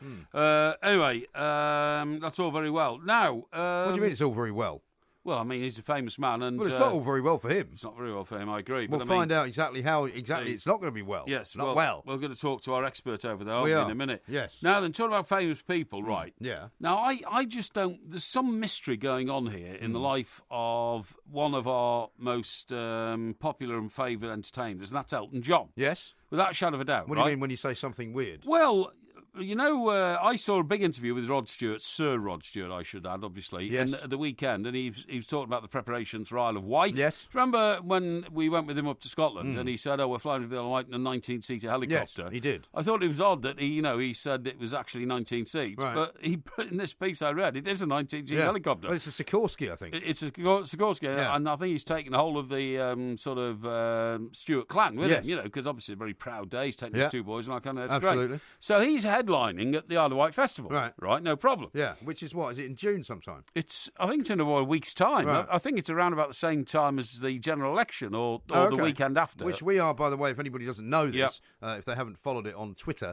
Anyway, that's all very well. Now... what do you mean it's all very well? Well, I mean, he's a famous man, and... Well, it's not all very well for him. It's not very well for him, I agree. We'll find out exactly how it's not going to be well. Yes. Not well. We're going to talk to our expert over there, aren't we, in a minute. Yes. Now then, talking about famous people, right. Yeah. Now, I just don't... There's some mystery going on here in the life of one of our most popular and favoured entertainers, and that's Elton John. Yes. Without a shadow of a doubt, What do you mean when you say something weird? Well... You know, I saw a big interview with Rod Stewart, Sir Rod Stewart, I should add, obviously, at the weekend, and he was talking about the preparations for Isle of Wight. Yes. Remember when we went with him up to Scotland, and he said, we're flying to the Isle of Wight in a 19-seater helicopter? Yes, he ddid. I thought it was odd that he said it was actually 19 seats, but he put in this piece I read, it is a 19-seater helicopter. Well, it's a Sikorsky, I think. It's a Sikorsky, and I think he's taken the whole of the Stewart clan with him, because obviously a very proud day. He's taking his 2 boys, and I kind of, that's absolutely great. So he's headlining at the Isle of Wight Festival. Right, no problem. Yeah, which is what? Is it in June sometime? I think it's in a week's time. Right. I think it's around about the same time as the general election or the weekend after. Which we are, by the way, if anybody doesn't know this, if they haven't followed it on Twitter,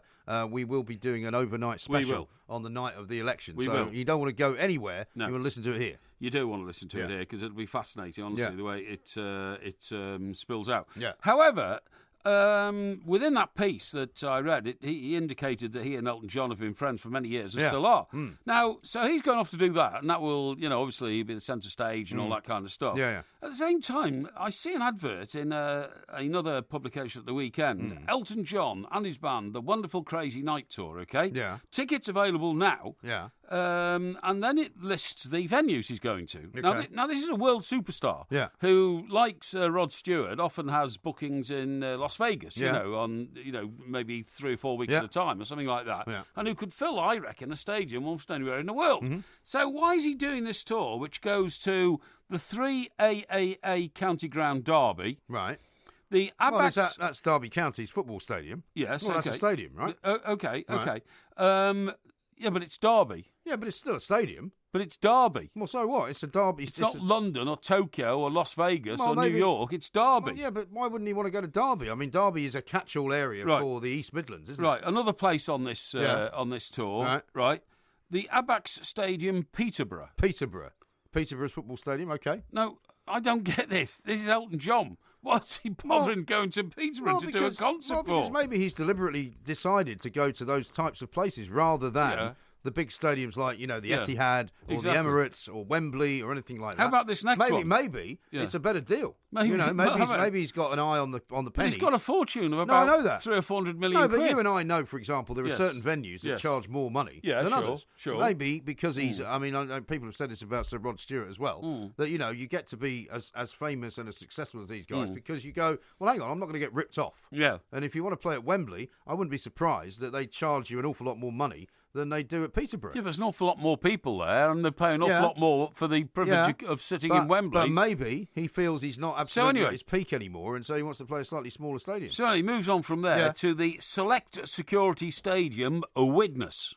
we will be doing an overnight special on the night of the election. So you don't want to go anywhere, you want to listen to it here. You do want to listen to it here because it'll be fascinating, honestly, the way it spills out. Yeah. However... within that piece that I read, he indicated that he and Elton John have been friends for many years and still are. Now, so he's going off to do that, and that will, obviously be the centre stage and all that kind of stuff. Yeah. At the same time, I see an advert in another publication at the weekend. Elton John and his band, the Wonderful Crazy Night Tour, okay? Yeah. Tickets available now. Yeah. And then it lists the venues he's going to. Okay. Now, this is a world superstar who, like Rod Stewart, often has bookings in Las Vegas, on maybe 3 or 4 weeks at a time or something like that, and who could fill, I reckon, a stadium almost anywhere in the world. So why is he doing this tour, which goes to the 3 AAA County Ground Derby? Right. The Abax... that's Derby County's football stadium. Yes, well, that's a stadium, right? Okay. Yeah, but it's Derby. Yeah, but it's still a stadium. But it's Derby. Well, so what? It's a Derby. It's not London or Tokyo or Las Vegas or New York. It's Derby. Well, yeah, but why wouldn't he want to go to Derby? I mean, Derby is a catch-all area for the East Midlands, isn't it? Right. Another place on this tour. Right. The Abax Stadium, Peterborough. Peterborough's football stadium. Okay. No, I don't get this. This is Elton John. What's he bothering going to Peterborough to do a concert for? Because maybe he's deliberately decided to go to those types of places rather than the big stadiums like, the Etihad or the Emirates or Wembley or anything like that. How about this next one? Maybe it's a better deal. Maybe he's got an eye on the pennies. But he's got a fortune of about I know that. 300 or 400 million No, but quid. you and I know, for example, there are certain venues that charge more money than others. Sure. Maybe because he's, I know people have said this about Sir Rod Stewart as well, that, you get to be as famous and as successful as these guys because you go, well, hang on, I'm not going to get ripped off. Yeah. And if you want to play at Wembley, I wouldn't be surprised that they charge you an awful lot more money than they do at Peterborough. Yeah, but there's an awful lot more people there, and they pay an awful lot more for the privilege of sitting in Wembley. But maybe he feels he's not absolutely at his peak anymore, and so he wants to play a slightly smaller stadium. So he moves on from there to the Select Security Stadium, Widnes.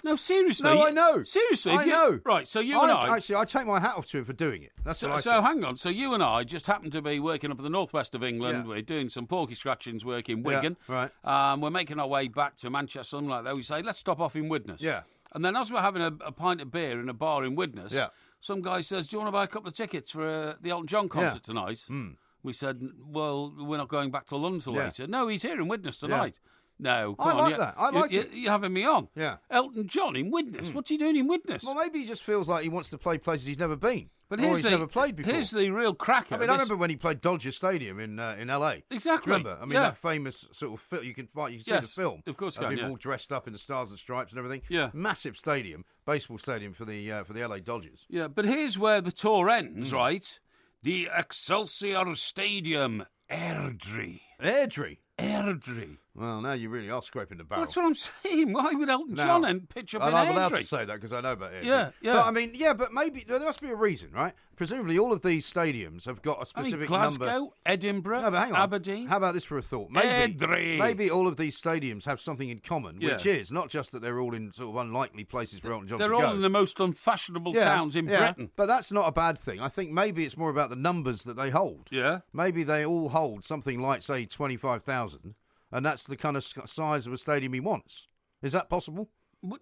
No, seriously. No, I know. Seriously. I know. Right, so you and I... Actually, I take my hat off to him for doing it. That's what I say. So hang on. So you and I just happened to be working up in the northwest of England. We're doing some porky scratchings work in Wigan. Yeah, right. We're making our way back to Manchester, something like that. We say, let's stop off in Widnes. Yeah. And then as we're having a pint of beer in a bar in Widnes, some guy says, do you want to buy a couple of tickets for the Elton John concert tonight? We said, well, we're not going back to London till later. No, he's here in Widnes tonight. No, I like that. I like it. You're having me on. Yeah. Elton John in Widnes. What's he doing in Widnes? Well, maybe he just feels like he wants to play places he's never been. But he's never played before. Here's the real cracker. I remember when he played Dodger Stadium in LA. Exactly. Remember? That famous sort of film. You can see the film. Of course, of him all dressed up in the stars and stripes and everything. Yeah. Massive stadium, baseball stadium for the LA Dodgers. Yeah, but here's where the tour ends, right? The Excelsior Stadium, Airdrie. Airdrie. Well, now you really are scraping the barrel. That's what I'm saying. Why would Elton John and pitch up in Airdrie? I'm allowed to say that because I know about Airdrie. Yeah. But maybe there must be a reason, right? Presumably all of these stadiums have got a specific Glasgow, number. Edinburgh, No, but hang on. Aberdeen. How about this for a thought? Maybe all of these stadiums have something in common, which is not just that they're all in sort of unlikely places for Elton John to go. They're all in the most unfashionable towns in Britain. But that's not a bad thing. I think maybe it's more about the numbers that they hold. Yeah. Maybe they all hold something like, say, 25,000, and that's the kind of size of a stadium he wants. Is that possible?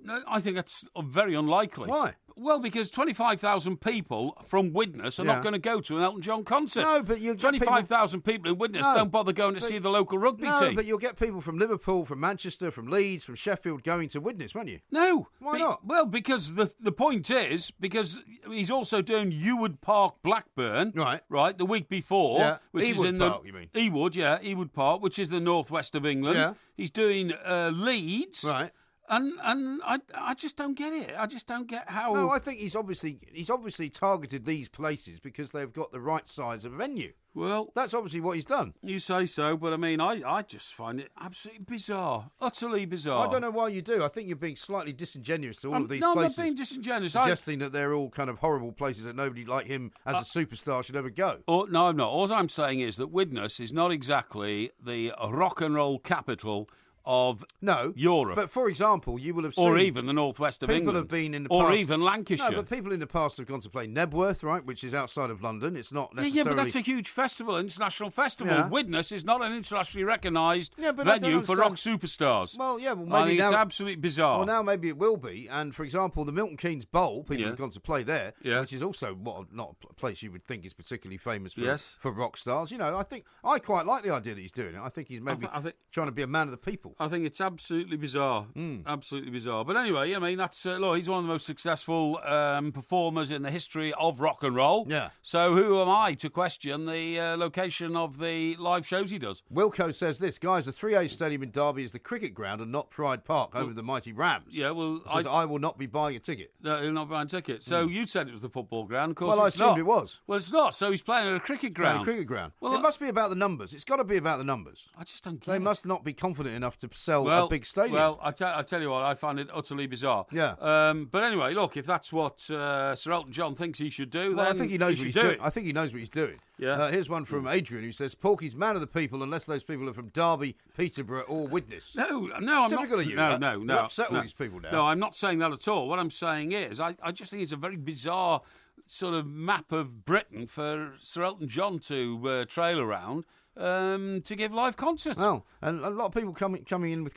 No, I think that's very unlikely. Why? Well, because 25,000 people from Widnes are not going to go to an Elton John concert. No, but you'll get 25,000 people in Widnes don't bother going to see the local rugby team. No, but you'll get people from Liverpool, from Manchester, from Leeds, from Sheffield going to Widnes, won't you? No. Why not? Well, because the point is, because he's also doing Ewood Park, Blackburn, right, the week before, which is in Park, you mean? Ewood Park, which is the northwest of England. Yeah. He's doing Leeds, right. And I just don't get it. I just don't get how. No, I think he's obviously targeted these places because they've got the right size of venue. Well, that's obviously what he's done. You say so, but I mean, I just find it absolutely bizarre, utterly bizarre. I don't know why you do. I think you're being slightly disingenuous to all of these places. No, I'm not being disingenuous. Suggesting that they're all kind of horrible places that nobody like him as a superstar should ever go. No, I'm not. All I'm saying is that Widnes is not exactly the rock and roll capital of Europe. But for example, you will have seen... Or even the northwest of England. People have been in the past... Or even Lancashire. No, but people in the past have gone to play Nebworth, right, which is outside of London. It's not necessarily... Yeah, but that's a huge festival, international festival. Yeah. Widnes is not an internationally recognised venue for rock superstars. Well, yeah, well, maybe I think now... it's absolutely bizarre. Well, now maybe it will be. And, for example, the Milton Keynes Bowl, people have gone to play there, which is also not a place you would think is particularly famous for rock stars. I quite like the idea that he's doing it. I think he's maybe trying to be a man of the people. I think it's absolutely bizarre. Absolutely bizarre. But anyway, I mean, that's look, he's one of the most successful performers in the history of rock and roll. Yeah. So who am I to question the location of the live shows he does? Wilco says this, guys, the 3A stadium in Derby is the cricket ground and not Pride Park, home of the mighty Rams. Yeah, well... Says, I will not be buying a ticket. No, he'll not buy a ticket. So you said it was the football ground. Of course, well, I assumed it was. Well, it's not. So he's playing at a cricket ground. Well, it must be about the numbers. It's got to be about the numbers. I just don't get They it. must not be confident enough to sell a big stadium. Well, I tell you what, I find it utterly bizarre. Yeah. But anyway, look, if that's what Sir Elton John thinks he should do, then I think he knows what he's doing. I think he knows what he's doing. Yeah. Here's one from Adrian who says, Porky's man of the people unless those people are from Derby, Peterborough or Widnes. No, I'm not. No. Upset all these people now. No, I'm not saying that at all. What I'm saying is, I just think it's a very bizarre sort of map of Britain for Sir Elton John to trail around. To give live concerts. Well, and a lot of people coming in with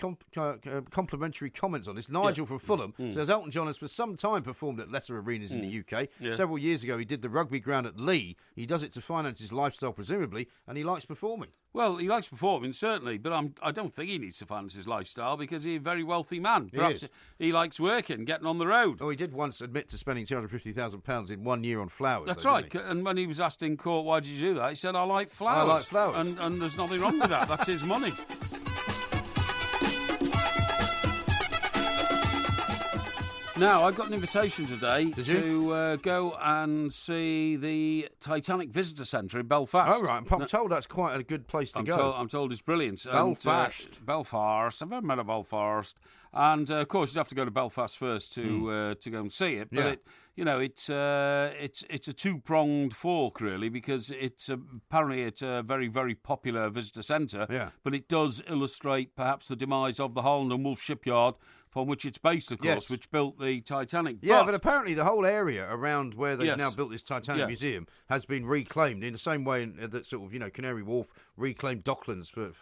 complimentary comments on this. Nigel from Fulham says Elton John has for some time performed at lesser arenas in the UK. Yeah. Several years ago, he did the rugby ground at Lee. He does it to finance his lifestyle, presumably, and he likes performing. Well, he likes performing, certainly, but I don't think he needs to finance his lifestyle because he's a very wealthy man. Perhaps he likes working, getting on the road. Oh, he did once admit to spending £250,000 in 1 year on flowers. That's right. And when he was asked in court, why did you do that? He said, I like flowers. I like flowers. And there's nothing wrong with that. That's his money. Now, I've got an invitation today to go and see the Titanic Visitor Centre in Belfast. Oh, right. I'm told that's quite a good place to go. I'm told it's brilliant. Belfast. Belfast. I've never met a Belfast. And, of course, you'd have to go to Belfast first to go and see it. But, it's a two-pronged fork, really, because apparently it's a very, very popular visitor centre. Yeah. But it does illustrate, perhaps, the demise of the Holland and Wolff shipyard, upon which it's based, of course, which built the Titanic. Yeah, but apparently the whole area around where they've now built this Titanic museum has been reclaimed in the same way that sort of, Canary Wharf reclaimed Docklands for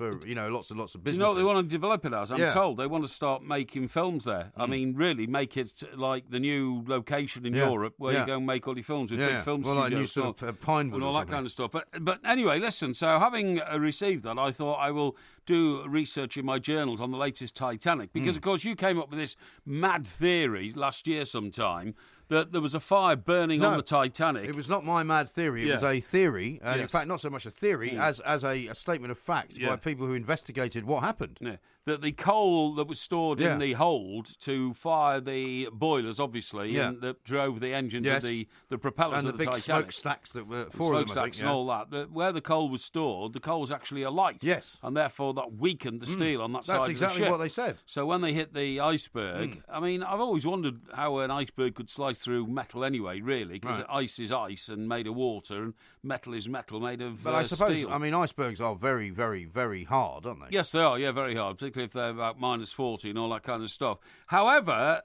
lots and lots of businesses. Do you know what they want to develop it as? I'm told they want to start making films there. I mean, really make it like the new location in Europe where you go and make all your films with big film studios. Like new sort of Pinewood and all that kind of stuff. But anyway, listen, so having received that, I thought I will do research in my journals on the latest Titanic because, of course, you came up with this mad theory last year sometime that there was a fire burning on the Titanic. It was not my mad theory. It was a theory, and in fact, not so much a theory as a statement of fact by people who investigated what happened. Yeah. That the coal that was stored in the hold to fire the boilers, obviously, and that drove the engines of the propellers of the Titanic. And the big smokestacks that were four of them, smokestacks and all that. Where the coal was stored, the coal was actually alight. Yes. And therefore that weakened the steel on that side of the ship. That's exactly what they said. So when they hit the iceberg, I mean, I've always wondered how an iceberg could slice through metal anyway, really, because ice is ice and made of water, and metal is metal made of But I suppose, steel. I mean, icebergs are very, very, very hard, aren't they? Yes, they are, very hard, particularly if they're about -40 and all that kind of stuff. However,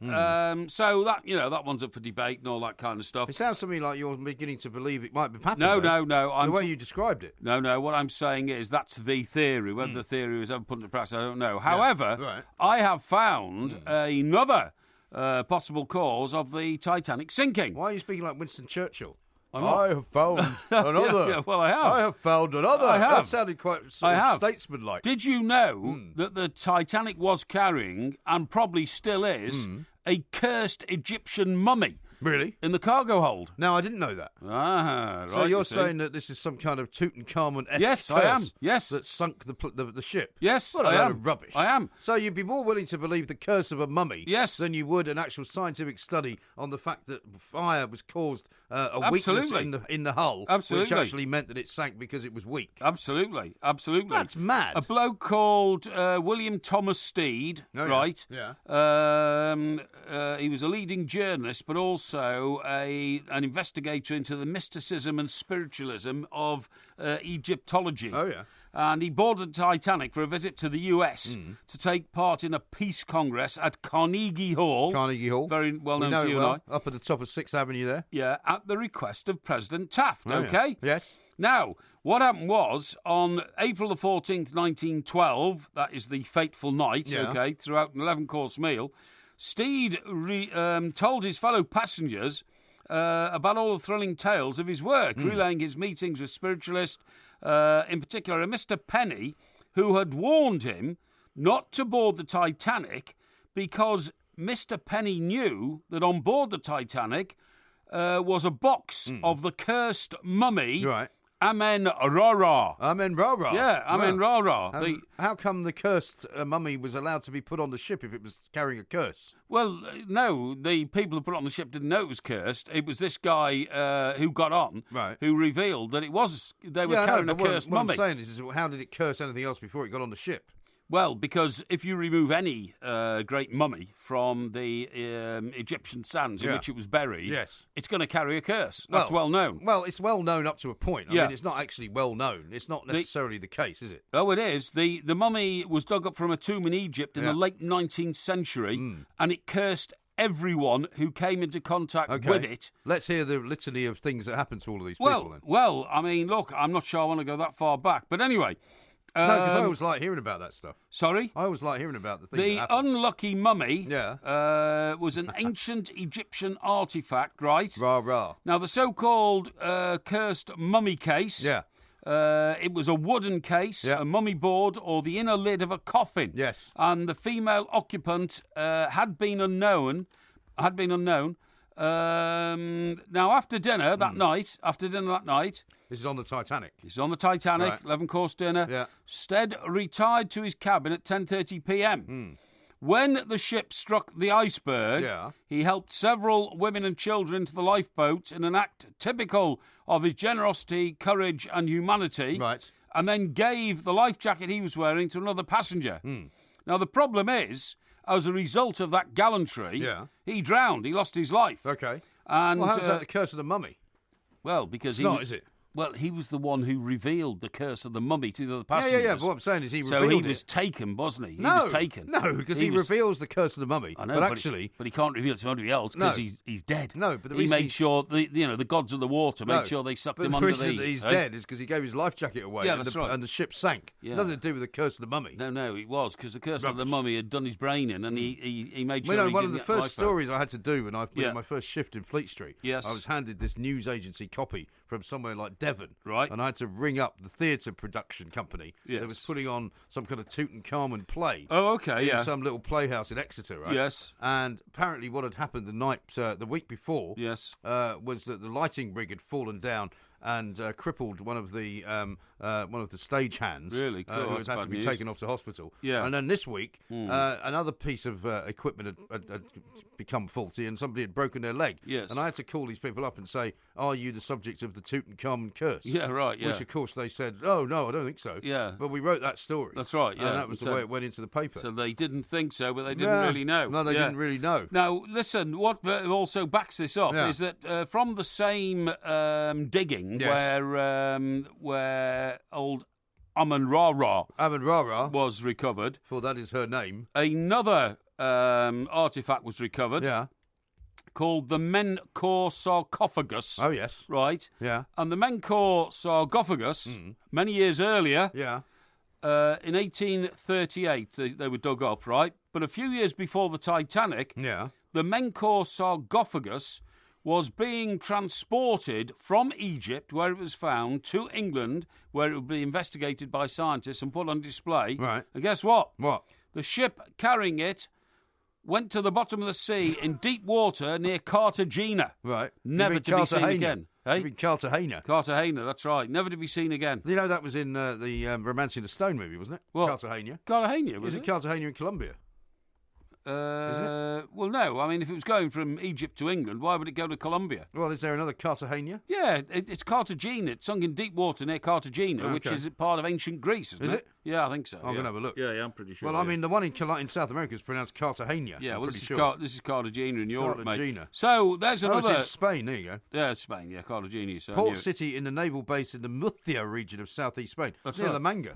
so that, that one's up for debate and all that kind of stuff. It sounds to me like you're beginning to believe it might be happening. No. The way you described it. No, what I'm saying is that's the theory. Whether the theory was ever put into practice, I don't know. However, I have found another possible cause of the Titanic sinking. Why are you speaking like Winston Churchill? I have found another. Well, I have. I have found another. I have. That sounded quite statesman-like. Did you know that the Titanic was carrying, and probably still is, a cursed Egyptian mummy? Really? In the cargo hold. No, I didn't know that. Right. So you're saying that this is some kind of Tutankhamun-esque Yes, I am. Yes. That sunk the ship? Yes, what a load of rubbish. I am. So you'd be more willing to believe the curse of a mummy than you would an actual scientific study on the fact that fire was caused a weakness in the hull, which actually meant that it sank because it was weak. Absolutely. That's mad. A bloke called William Thomas Steed, right? Yeah. He was a leading journalist, but also an investigator into the mysticism and spiritualism of Egyptology. Oh, yeah. And he boarded the Titanic for a visit to the US to take part in a peace congress at Carnegie Hall. Carnegie Hall. Very well known to you and I. Up at the top of 6th Avenue there. Yeah, at the request of President Taft, okay? Yeah. Yes. Now, what happened was, on April the 14th, 1912, that is the fateful night, throughout an 11-course meal, Steed told his fellow passengers about all the thrilling tales of his work, relaying his meetings with spiritualists, in particular a Mr. Penny, who had warned him not to board the Titanic because Mr. Penny knew that on board the Titanic was a box of the cursed mummy. Right. Amen-Ra-Ra. Amen-Ra-Ra? Yeah, Amen-Ra-Ra. How come the cursed mummy was allowed to be put on the ship if it was carrying a curse? Well, no, the people who put it on the ship didn't know it was cursed. It was this guy who got on, who revealed that they were carrying a cursed mummy. What I'm saying is, how did it curse anything else before it got on the ship? Well, because if you remove any great mummy from the Egyptian sands in which it was buried, it's going to carry a curse. That's well known. Well, it's well known up to a point. I mean, it's not actually well known. It's not necessarily the case, is it? Oh, it is. The mummy was dug up from a tomb in Egypt in the late 19th century, and it cursed everyone who came into contact with it. Let's hear the litany of things that happened to all of these people then. Well, I mean, look, I'm not sure I want to go that far back. But anyway... no, because I always like hearing about that stuff. Sorry? I always like hearing about the things that happened. The unlucky mummy was an ancient Egyptian artefact, right? Rah. Now, the so-called cursed mummy case It was a wooden case, a mummy board, or the inner lid of a coffin. Yes. And the female occupant had been unknown. Now, after dinner that night, this is on the Titanic. He's on the Titanic, Right. 11-course dinner. Yeah. Stead retired to his cabin at 10:30 p.m. When the ship struck the iceberg, he helped several women and children into the lifeboat in an act typical of his generosity, courage, and humanity. Right. And then gave the life jacket he was wearing to another passenger. Now, the problem is, as a result of that gallantry, he drowned. He lost his life. Okay. And well, how's that the curse of the mummy? Well, because is it? Well, he was the one who revealed the curse of the mummy to the other passengers. Yeah. But what I'm saying is he revealed So he it. was taken, wasn't he? No, he was taken. No, because he reveals the curse of the mummy. I know, but actually, but he can't reveal it to anybody else because he's dead. No, but the he reason made sure the gods of the water made sure they sucked him under the. But the reason that he's dead is because he gave his life jacket away, and the ship sank. Yeah. Nothing to do with the curse of the mummy. No, it was because the curse of the mummy had done his brain in, and he made sure. One of the first stories I had to do when I did my first shift in Fleet Street. Yes. I was handed this news agency copy from somewhere like Devon, right? And I had to ring up the theatre production company that was putting on some kind of Tutankhamun play. Oh, okay, in some little playhouse in Exeter, right? Yes. And apparently, what had happened the week before, was that the lighting rig had fallen down and crippled one of the stage hands, really, cool. who had to be taken off to hospital. Yeah. And then this week, another piece of equipment had become faulty, and somebody had broken their leg. Yes. And I had to call these people up and say, "Are you the subject of the Tutankhamun curse?" Yeah, right. Yeah. Which, of course, they said, "Oh no, I don't think so." Yeah. But we wrote that story. That's right. Yeah. And that was the way it went into the paper. So they didn't think so, but they didn't really know. No, they didn't really know. Now, listen, what also backs this up is that from the same digging where old Amun-Ra was recovered. For that is her name. Another artifact was recovered. Yeah. Called the Menkaure sarcophagus. Oh, yes. Right. Yeah. And the Menkaure sarcophagus, many years earlier, in 1838, they were dug up, right? But a few years before the Titanic, the Menkaure sarcophagus was being transported from Egypt, where it was found, to England, where it would be investigated by scientists and put on display. Right. And guess what? What? The ship carrying it went to the bottom of the sea in deep water near Cartagena. Right. Never to be seen again. Hey? Cartagena. Cartagena, that's right. Never to be seen again. You know, that was in the Romancing the Stone movie, wasn't it? What? Cartagena. Cartagena, was it? Isn't Cartagena in Colombia? Well, no. I mean, if it was going from Egypt to England, why would it go to Colombia? Well, is there another Cartagena? Yeah, it's Cartagena. It's sunk in deep water near Cartagena, which is part of ancient Greece, isn't it? Yeah, I think so. I'm going to have a look. Yeah, I'm pretty sure. Well, I mean, the one in South America is pronounced Cartagena. Yeah, well, this is Cartagena in Europe, Cartagena. mate. So there's another. Oh, it's in Spain. There you go. Yeah, it's Spain. Yeah, Cartagena. So Port city in the naval base in the Murcia region of southeast Spain. That's near right. La Manga.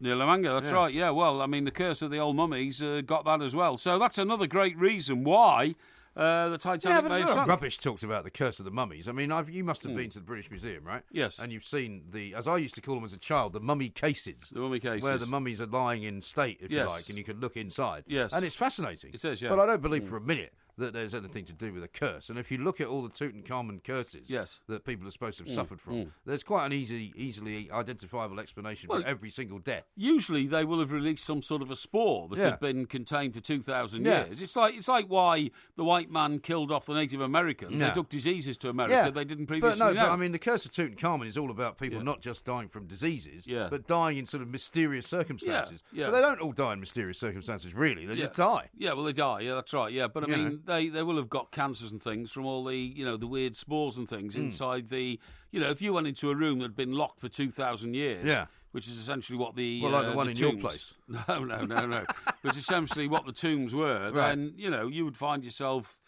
Near La Manga, that's right. Yeah, well, I mean, the curse of the old mummies got that as well. So that's another great reason why the Titanic may have sunk. Rubbish talked about the curse of the mummies. I mean, you must have been to the British Museum, right? Yes. And you've seen as I used to call them as a child, the mummy cases. The mummy cases. Where the mummies are lying in state, if you like, and you can look inside. Yes. And it's fascinating. It is, yeah. But I don't believe for a minute that there's anything to do with a curse. And if you look at all the Tutankhamun curses that people are supposed to have suffered from, there's quite an easily identifiable explanation for every single death. Usually they will have released some sort of a spore that had been contained for 2,000 years. It's like why the white man killed off the Native Americans. They took diseases to America they didn't previously know. But I mean, the curse of Tutankhamun is all about people not just dying from diseases, but dying in sort of mysterious circumstances. But they don't all die in mysterious circumstances, really. They just die. Yeah, well, they die. Yeah, that's right. Yeah, but I mean, they will have got cancers and things from all the the weird spores and things inside the. If you went into a room that had been locked for 2,000 years. Which is essentially what the like the one in tombs, your place. No. Which is essentially what the tombs were. Right. Then you would find yourself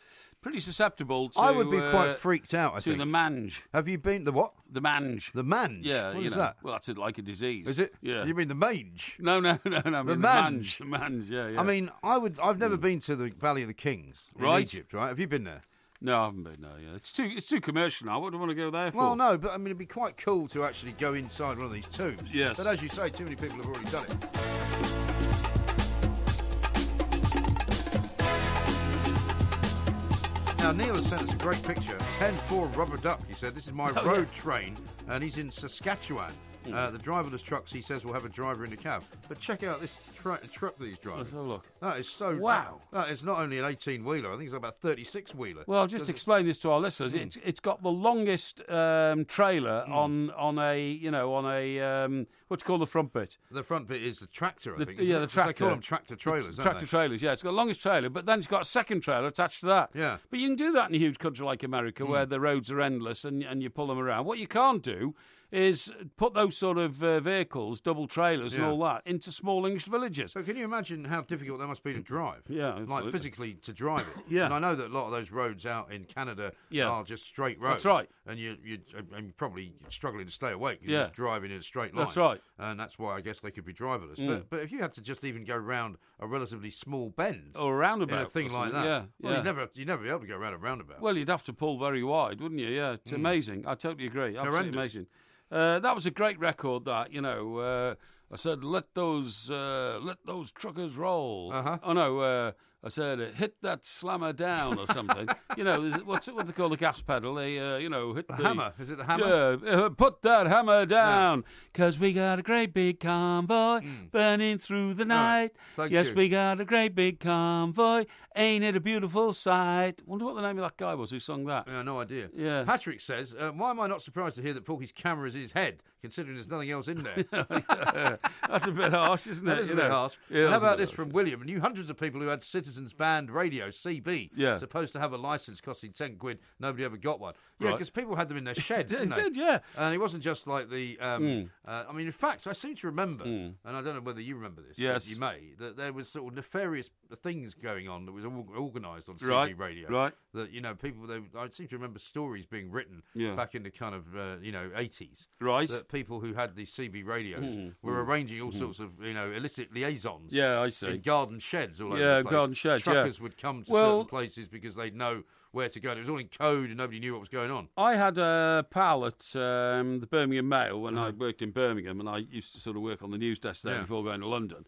pretty susceptible to. I would be quite freaked out. I think. To the mange. Have you been the what? The mange. The mange. Yeah. What is that? Well, that's like a disease. Is it? Yeah. You mean the mange? No. The mange. The mange. Yeah. I mean, I've never been to the Valley of the Kings in Egypt. Right? Have you been there? No, I haven't been. No, yeah, it's too commercial now. What do I want to go there for? Well, no, but I mean, it'd be quite cool to actually go inside one of these tombs. Yes. But as you say, too many people have already done it. Now, Neil has sent us a great picture. 10-4 rubber duck. He said, "This is my road train," and he's in Saskatchewan. The driverless trucks, he says, will have a driver in the cab. But check out this truck that he's driving. Let's have a look. That is so... Wow. That is not only an 18-wheeler, I think it's about a 36-wheeler. Well, just explain this to our listeners. It's got the longest trailer on a what's called the front bit. The front bit is the tractor, I think. The tractor. They call them tractor trailers, don't Tractor trailers, yeah. It's got the longest trailer, but then it's got a second trailer attached to that. Yeah. But you can do that in a huge country like America where the roads are endless and you pull them around. What you can't do is put those sort of vehicles, double trailers and all that, into small English villages. So can you imagine how difficult that must be to drive? Yeah, absolutely. Like physically to drive it. Yeah. And I know that a lot of those roads out in Canada are just straight roads. That's right. And you're probably struggling to stay awake. You're just driving in a straight line. That's right. And that's why I guess they could be driverless. But if you had to just even go round a relatively small bend. Or a roundabout. In a thing like that. Yeah. Well, you'd never be able to go around a roundabout. Well, you'd have to pull very wide, wouldn't you? Yeah, it's amazing. I totally agree. Absolutely Horrendous. amazing. That was a great record. That I said, let those truckers roll. Uh-huh. Oh no, I said, hit that slammer down or something. What they call the gas pedal? They hit the hammer. Is it the hammer? Yeah, put that hammer down, 'cause we got a great big convoy burning through the night. Thank yes, you. we got a great big convoy. Ain't it a beautiful sight? Wonder what the name of that guy was who sung that. Yeah, no idea. Yeah. Patrick says, why am I not surprised to hear that Porky's camera is in his head, considering there's nothing else in there? That's a bit harsh, isn't it? That is a bit harsh. Yeah, How about this from William? Knew hundreds of people who had Citizens Band Radio, CB, Yeah. supposed to have a licence costing 10 quid. Nobody ever got one. Yeah, Right. because people had them in their sheds, They didn't they? did, yeah. And it wasn't just like the... I mean, in fact, I seem to remember, and I don't know whether you remember this, Yes. but you may, that there was sort of nefarious things going on that was organised on CB Right, Radio. right. That, people... I seem to remember stories being written Yeah. back in the kind of, 80s. Right. That people who had these CB radios were arranging all sorts of, illicit liaisons. Yeah, I see. In garden sheds all over Yeah, the place. garden sheds, yeah. Truckers would come to certain places because they'd know where to go. And it was all in code and nobody knew what was going on. I had a pal at the Birmingham Mail when I worked in Birmingham, and I used to sort of work on the news desk there before going to London.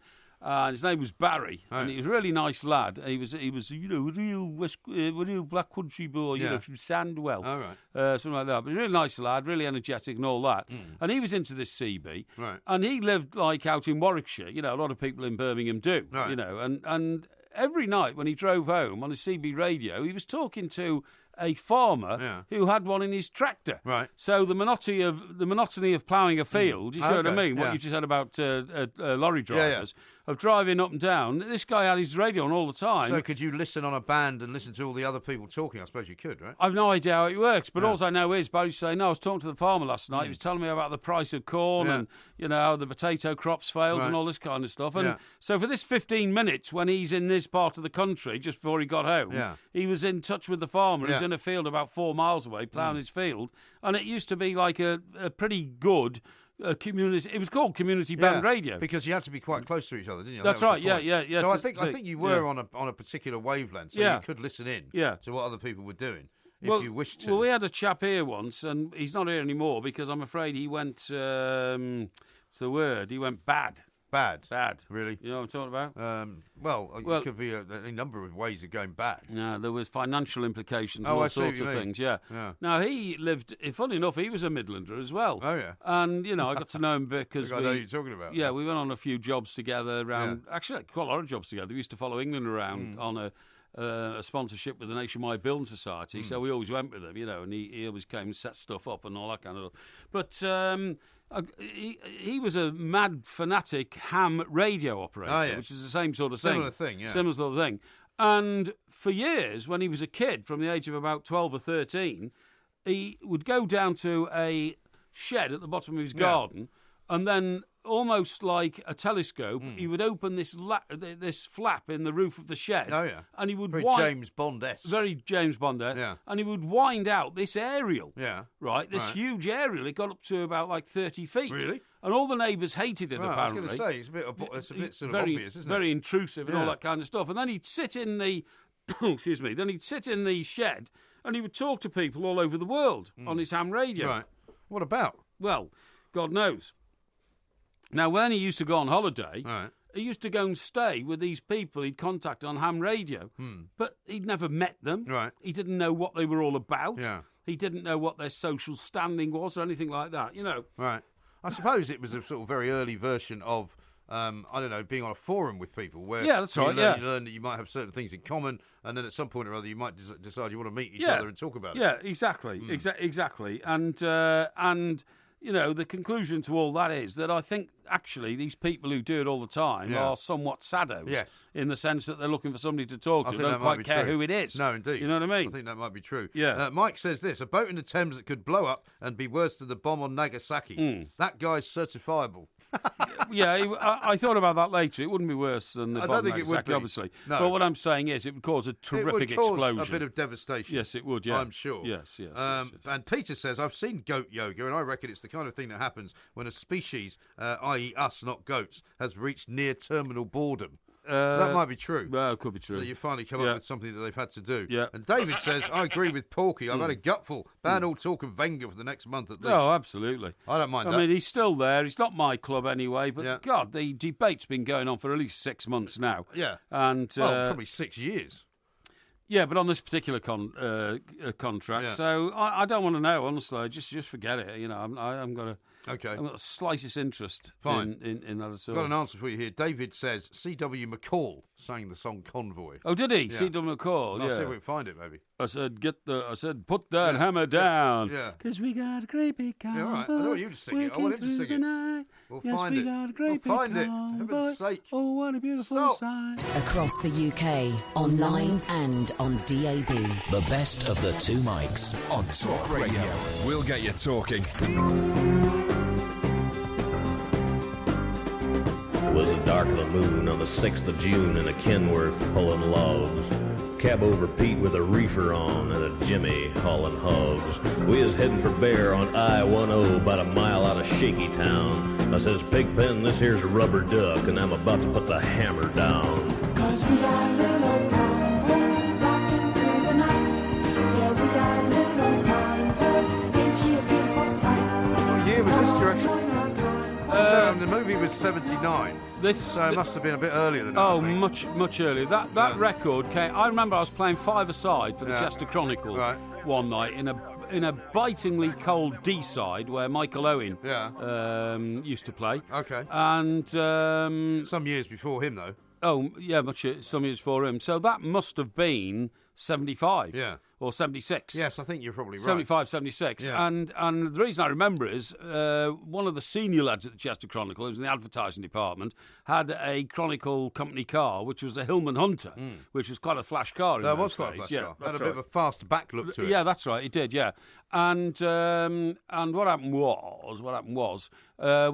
His name was Barry, and he was a really nice lad. He was a real black country boy, from Sandwell, All right. something like that. But a really nice lad, really energetic and all that. And he was into this CB, Right. and he lived like out in Warwickshire. A lot of people in Birmingham do. Right. And every night when he drove home on his CB radio, he was talking to a farmer who had one in his tractor. Right. So the monotony of ploughing a field, you see what I mean? What yeah. you just said about lorry drivers, of driving up and down. This guy had his radio on all the time. So could you listen on a band and listen to all the other people talking? I suppose you could, right? I've no idea how it works, but all I know is Barry's saying, I was talking to the farmer last night. He was telling me about the price of corn and, how the potato crops failed and all this kind of stuff. And so for this 15 minutes when he's in this part of the country, just before he got home, he was in touch with the farmer. He was in a field about 4 miles away, ploughing his field. And it used to be like a pretty good... community. It was called community band radio because you had to be quite close to each other, didn't you? That's right. Yeah. So I think you were on a particular wavelength, so you could listen in to what other people were doing if you wished to. Well, we had a chap here once, and he's not here anymore because I'm afraid he went. What's the word? He went bad. Bad. Really? You know what I'm talking about? Well, it could be a number of ways of going bad. No, there was financial implications, all sorts of things, yeah. Now, he lived, funny enough, he was a Midlander as well. Oh, yeah. And, I got to know him because I know what you're talking about. Yeah, we went on a few jobs together around, actually, quite a lot of jobs together. We used to follow England around on a sponsorship with the Nationwide Building Society, so we always went with him, and he always came and set stuff up and all that kind of stuff. But... He was a mad fanatic ham radio operator, which is the same sort of thing. Similar thing, yeah. Similar sort of thing. And for years, when he was a kid, from the age of about 12 or 13, he would go down to a shed at the bottom of his garden, and then almost like a telescope, he would open this flap in the roof of the shed. Oh, yeah. And he would very James Bond-esque. Very James Bond-esque. Yeah. And he would wind out this aerial. Yeah. Right? This huge aerial. It got up to about like 30 feet. Really? And all the neighbours hated it, apparently. I was going to say, it's a bit sort of obvious, isn't it? Very intrusive and all that kind of stuff. And then he'd sit in the... excuse me. Then he'd sit in the shed and he would talk to people all over the world on his ham radio. Right. What about? Well, God knows. Now, when he used to go on holiday, he used to go and stay with these people he'd contacted on ham radio, but he'd never met them. Right. He didn't know what they were all about. Yeah. He didn't know what their social standing was or anything like that, Right. I suppose it was a sort of very early version of, I don't know, being on a forum with people where that's right, you learn that you might have certain things in common, and then at some point or other you might decide you want to meet each other and talk about it. Yeah, exactly, exactly. And the conclusion to all that is that I think actually these people who do it all the time are somewhat saddos. Yes. In the sense that they're looking for somebody to talk to, don't quite care who it is. No, indeed. You know what I mean? I think that might be true. Yeah. Mike says this: a boat in the Thames that could blow up and be worse than the bomb on Nagasaki. That guy's certifiable. I thought about that later. It wouldn't be worse than the bomb on Nagasaki, it would be. obviously. No. But what I'm saying is it would cause a terrific explosion. A bit of devastation. Yes, it would, yeah. I'm sure. Yes. And Peter says, I've seen goat yoga, and I reckon it's the kind of thing that happens when a species, i.e. us, not goats, has reached near terminal boredom. That might be true. Well, it could be true. That you finally come up with something that they've had to do. Yeah. And David says, I agree with Porky. I've had a gutful. Ban all talk of Wenger for the next month at least. Oh, absolutely. I don't mind that. I mean, he's still there. He's not my club anyway, but God, the debate's been going on for at least 6 months now. Yeah. And probably 6 years. Yeah, but on this particular contract. Yeah. So I don't want to know, honestly. Just forget it. You know, I'm going to... Okay. I've got the slightest interest in that at all. Got an answer for you here. David says C.W. McCall sang the song Convoy. Oh, did he? Yeah. C.W. McCall, I'll see if we can find it, maybe. I said, put that hammer down. Yeah. Because we got a great big convoy. Yeah, all right. I don't want you to sing it. I want him to sing it. We'll find it. Got a great we'll find big it. convoy. Heaven's sake. Oh, what a beautiful sight. Across the UK, online and on DAB. The best of the two mics on Talk Radio. We'll get you talking. It was the dark of the moon on the 6th of June in a Kenworth pulling logs. Cab over Pete with a reefer on and a Jimmy hauling hogs. We is heading for Bear on I-10 about a mile out of Shaky Town. I says, Pigpen, this here's a rubber duck and I'm about to put the hammer down. 'Cause we got a little old convoy rocking through the night. Yeah, we got a little old convoy, ain't she a beautiful sight? What year was this, direction? The movie was 79. So it must have been a bit earlier than that. Oh, much earlier. That record came. I remember I was playing five-a-side for the Chester Chronicle one night in a bitingly cold D-side where Michael Owen used to play. Okay. And some years before him, though. Oh, yeah, some years before him. So that must have been 75. Yeah. Or 76. Yes, I think you're probably right. 75, 76. Yeah. And the reason I remember is one of the senior lads at the Chester Chronicle, who was in the advertising department, had a Chronicle company car, which was a Hillman Hunter, which was quite a flash car. That was quite a flash car. Had a bit of a fast back look to it. Yeah, that's right. It did, yeah. And what happened was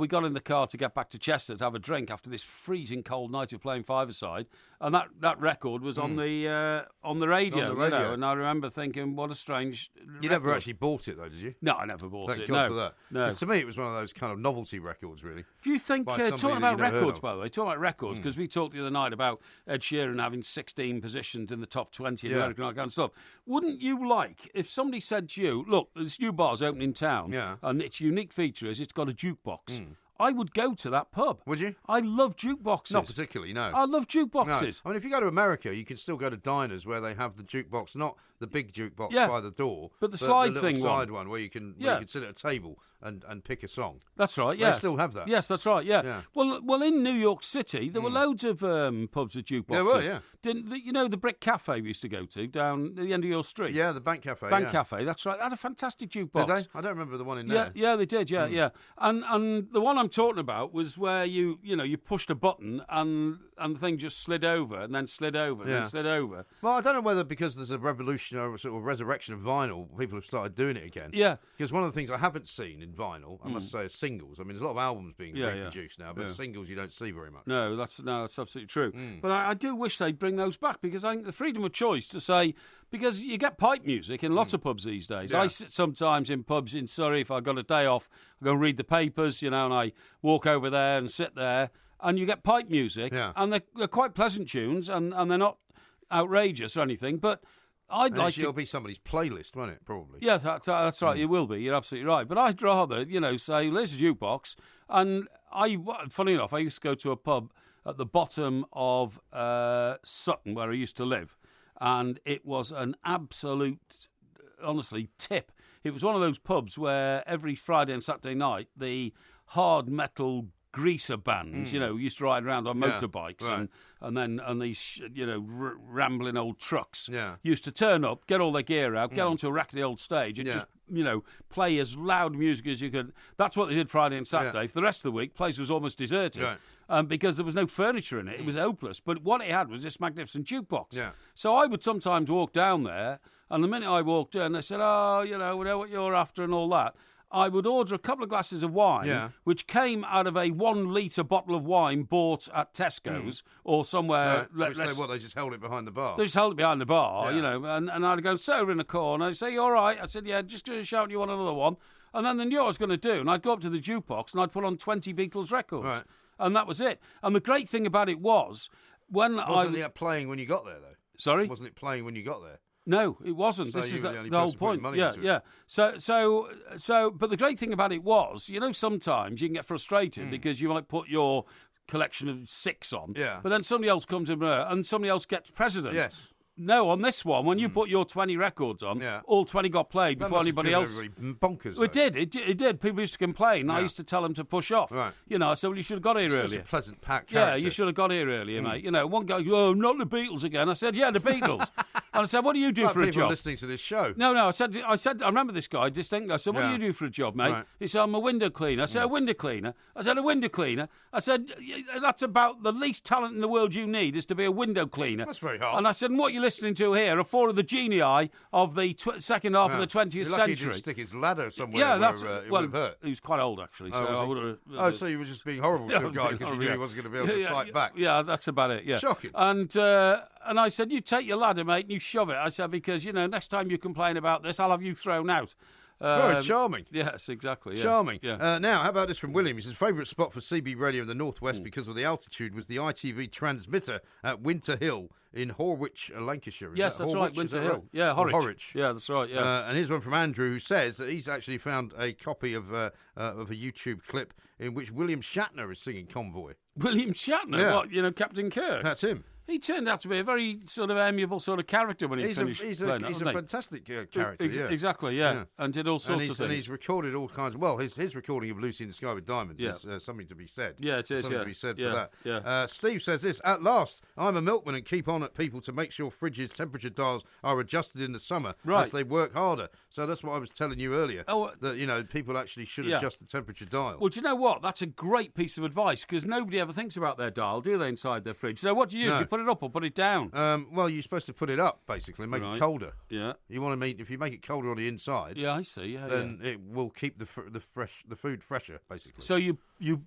we got in the car to get back to Chester to have a drink after this freezing cold night of playing five-a-side, and that record was on the radio. On the radio. You know, and I remember thinking, what a strange record. You never actually bought it, though, did you? No, I never bought Thank it. God for that. No. To me, it was one of those kind of novelty records, really. Do you think, talking about records, by the way, because because we talked the other night about Ed Sheeran having 16 positions in the top 20 in American, all that kind of stuff. Wouldn't you like, if somebody said to you, look, this new bar's opening in town, and its unique feature is it's got a jukebox. I would go to that pub. Would you? I love jukeboxes. Not particularly, no. I love jukeboxes. No. I mean, if you go to America, you can still go to diners where they have the jukebox, not the big jukebox by the door, but the slide the thing side one where you can sit at a table and pick a song. That's right, yes. They still have that. Yes, that's right, yeah. Well, in New York City, there were loads of pubs with jukeboxes. There were, yeah. You know the Brick Cafe we used to go to down at the end of your street? Yeah, the Bank Cafe. Bank Cafe, that's right. They had a fantastic jukebox. Did they? I don't remember the one in there. Yeah, they did, yeah. And the one I'm talking about was where you pushed a button and the thing just slid over and then slid over and then slid over. Well, I don't know whether because there's a revolution or sort of resurrection of vinyl, people have started doing it again. Yeah. Because one of the things I haven't seen in vinyl, I must say, is singles. I mean, there's a lot of albums being reproduced now, but singles you don't see very much. No, that's absolutely true. But I do wish they'd bring those back because I think the freedom of choice to say, because you get pipe music in lots of pubs these days. Yeah. I sit sometimes in pubs in Surrey, if I've got a day off, I go and read the papers, and I walk over there and sit there, and you get pipe music, and they're quite pleasant tunes, and they're not outrageous or anything, but I'd like to... It'll be somebody's playlist, won't it, probably? Yeah, that's right, it will be, you're absolutely right. But I'd rather, say, there's a jukebox, and funny enough, I used to go to a pub at the bottom of Sutton, where I used to live, and it was an absolute, honestly, tip. It was one of those pubs where every Friday and Saturday night, the hard metal greaser bands, used to ride around on motorbikes and these, rambling old trucks used to turn up, get all their gear out, get onto a rackety old stage and just, play as loud music as you could. That's what they did Friday and Saturday. For the rest of the week, place was almost deserted because there was no furniture in it. It was hopeless. But what it had was this magnificent jukebox. Yeah. So I would sometimes walk down there, and the minute I walked in, they said, we know what you're after and all that. I would order a couple of glasses of wine, which came out of a 1 litre bottle of wine bought at Tesco's or somewhere. They just held it behind the bar? They just held it behind the bar, and I'd go, sit over in the corner, and I'd say, you all right? I said, yeah, just do a shout, you want another one? And then they knew what I was going to do, and I'd go up to the jukebox, and I'd put on 20 Beatles records. Right. And that was it. And the great thing about it was, Wasn't it playing when you got there, though? Sorry? Wasn't it playing when you got there? No, it wasn't. So this is the whole point. Yeah. So, but the great thing about it was, sometimes you can get frustrated because you might put your collection of 6 on, but then somebody else comes in and somebody else gets president. Yes. No, on this one, when you put your 20 records on, all 20 got played before anybody else. Bonkers. Well, it did. People used to complain. Yeah. I used to tell them to push off. Right. I said, well, you should have got here earlier. It's a pleasant pack character. Yeah, you should have got here earlier, mate. One guy, not the Beatles again. I said, yeah, the Beatles. And I said, what do you do for a job? People listening to this show. No, I said, I remember this guy distinctly. I said, what do you do for a job, mate? Right. He said, I'm a window cleaner. I said, a window cleaner? I said, a window cleaner? I said, that's about the least talent in the world you need is to be a window cleaner. That's very hard. And I said, and what you're listening to here are 4 of the genii of the second half of the 20th You're century. Lucky he didn't stick his ladder somewhere it would have hurt. He was quite old, actually. So you were just being horrible to a guy because you knew he wasn't going to be able to fight back. Yeah, that's about it, yeah. Shocking. And I said, you take your ladder, mate, and you shove it. I said, because, next time you complain about this, I'll have you thrown out. Very charming. Yes, exactly. Yeah. Charming. Yeah. Now, how about this from William? He says, favourite spot for CB radio in the northwest because of the altitude was the ITV transmitter at Winter Hill in Horwich, Lancashire. Yes, that's right, Winter Hill. Yeah, Horwich. Yeah, that's right, yeah. And here's one from Andrew who says that he's actually found a copy of a YouTube clip in which William Shatner is singing Convoy. William Shatner? Yeah. What, Captain Kirk? That's him. He turned out to be a very sort of amiable sort of character when he finished playing. He's a fantastic character, Exactly, yeah. And did all sorts of things. And he's recorded all kinds of... Well, his recording of Lucy in the Sky with Diamonds is something to be said. Yeah, it is, Something to be said for that. Yeah. Steve says this, at last, I'm a milkman and keep on at people to make sure fridges' temperature dials are adjusted in the summer as they work harder. So that's what I was telling you earlier, that, people actually should adjust the temperature dial. Well, do you know what? That's a great piece of advice because nobody ever thinks about their dial, do they, inside their fridge? So what do you do? Do you put it up or put it down? Well, you're supposed to put it up, basically, make it colder. Yeah. You want to if you make it colder on the inside. Yeah, I see. Yeah, then it will keep the food fresher, basically. So you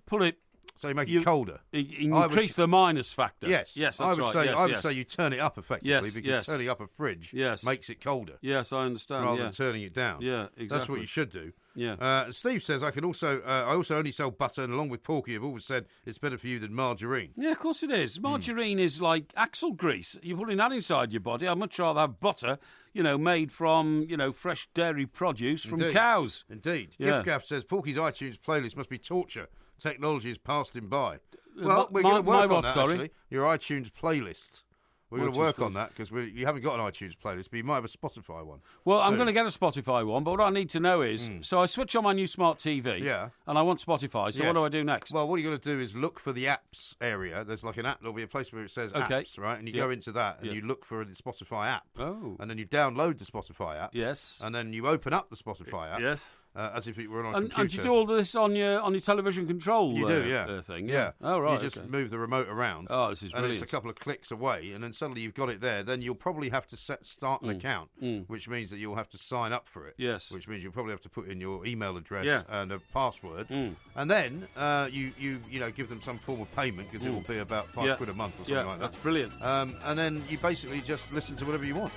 put it. So you make it colder. Increase the minus factor. Yes, that's I would right. say I would say you turn it up effectively because turning up a fridge makes it colder. Yes, I understand. Rather than turning it down. Yeah, exactly. That's what you should do. Yeah. Steve says I also only sell butter, and along with Porky, I've always said it's better for you than margarine. Yeah, of course it is. Margarine is like axle grease. You're putting that inside your body. I'd much rather have butter, made from fresh dairy produce from cows. Indeed. Gift Gaff says Porky's iTunes playlist must be torture. Technology has passed him by. Well, we're going to work on that. Actually, your iTunes playlist. We're going to work on that because you haven't got an iTunes playlist, but you might have a Spotify one. Well, I'm going to get a Spotify one, but what I need to know is, so I switch on my new smart TV, and I want Spotify, so what do I do next? Well, what you're going to do is look for the apps area. There's like an app, there'll be a place where it says apps, right? And you go into that, and you look for the Spotify app. Oh. And then you download the Spotify app. Yes. And then you open up the Spotify app. Yes. As if it were on a computer. And you do all this on your television control you do, thing? Yeah. Oh, right. You just move the remote around. Oh, this is brilliant. And it's a couple of clicks away, and then suddenly you've got it there. Then you'll probably have to start an account, which means that you'll have to sign up for it. Yes. Which means you'll probably have to put in your email address and a password. And then you give them some form of payment, because it will be about £5 a month or something like that. That's brilliant. And then you basically just listen to whatever you want.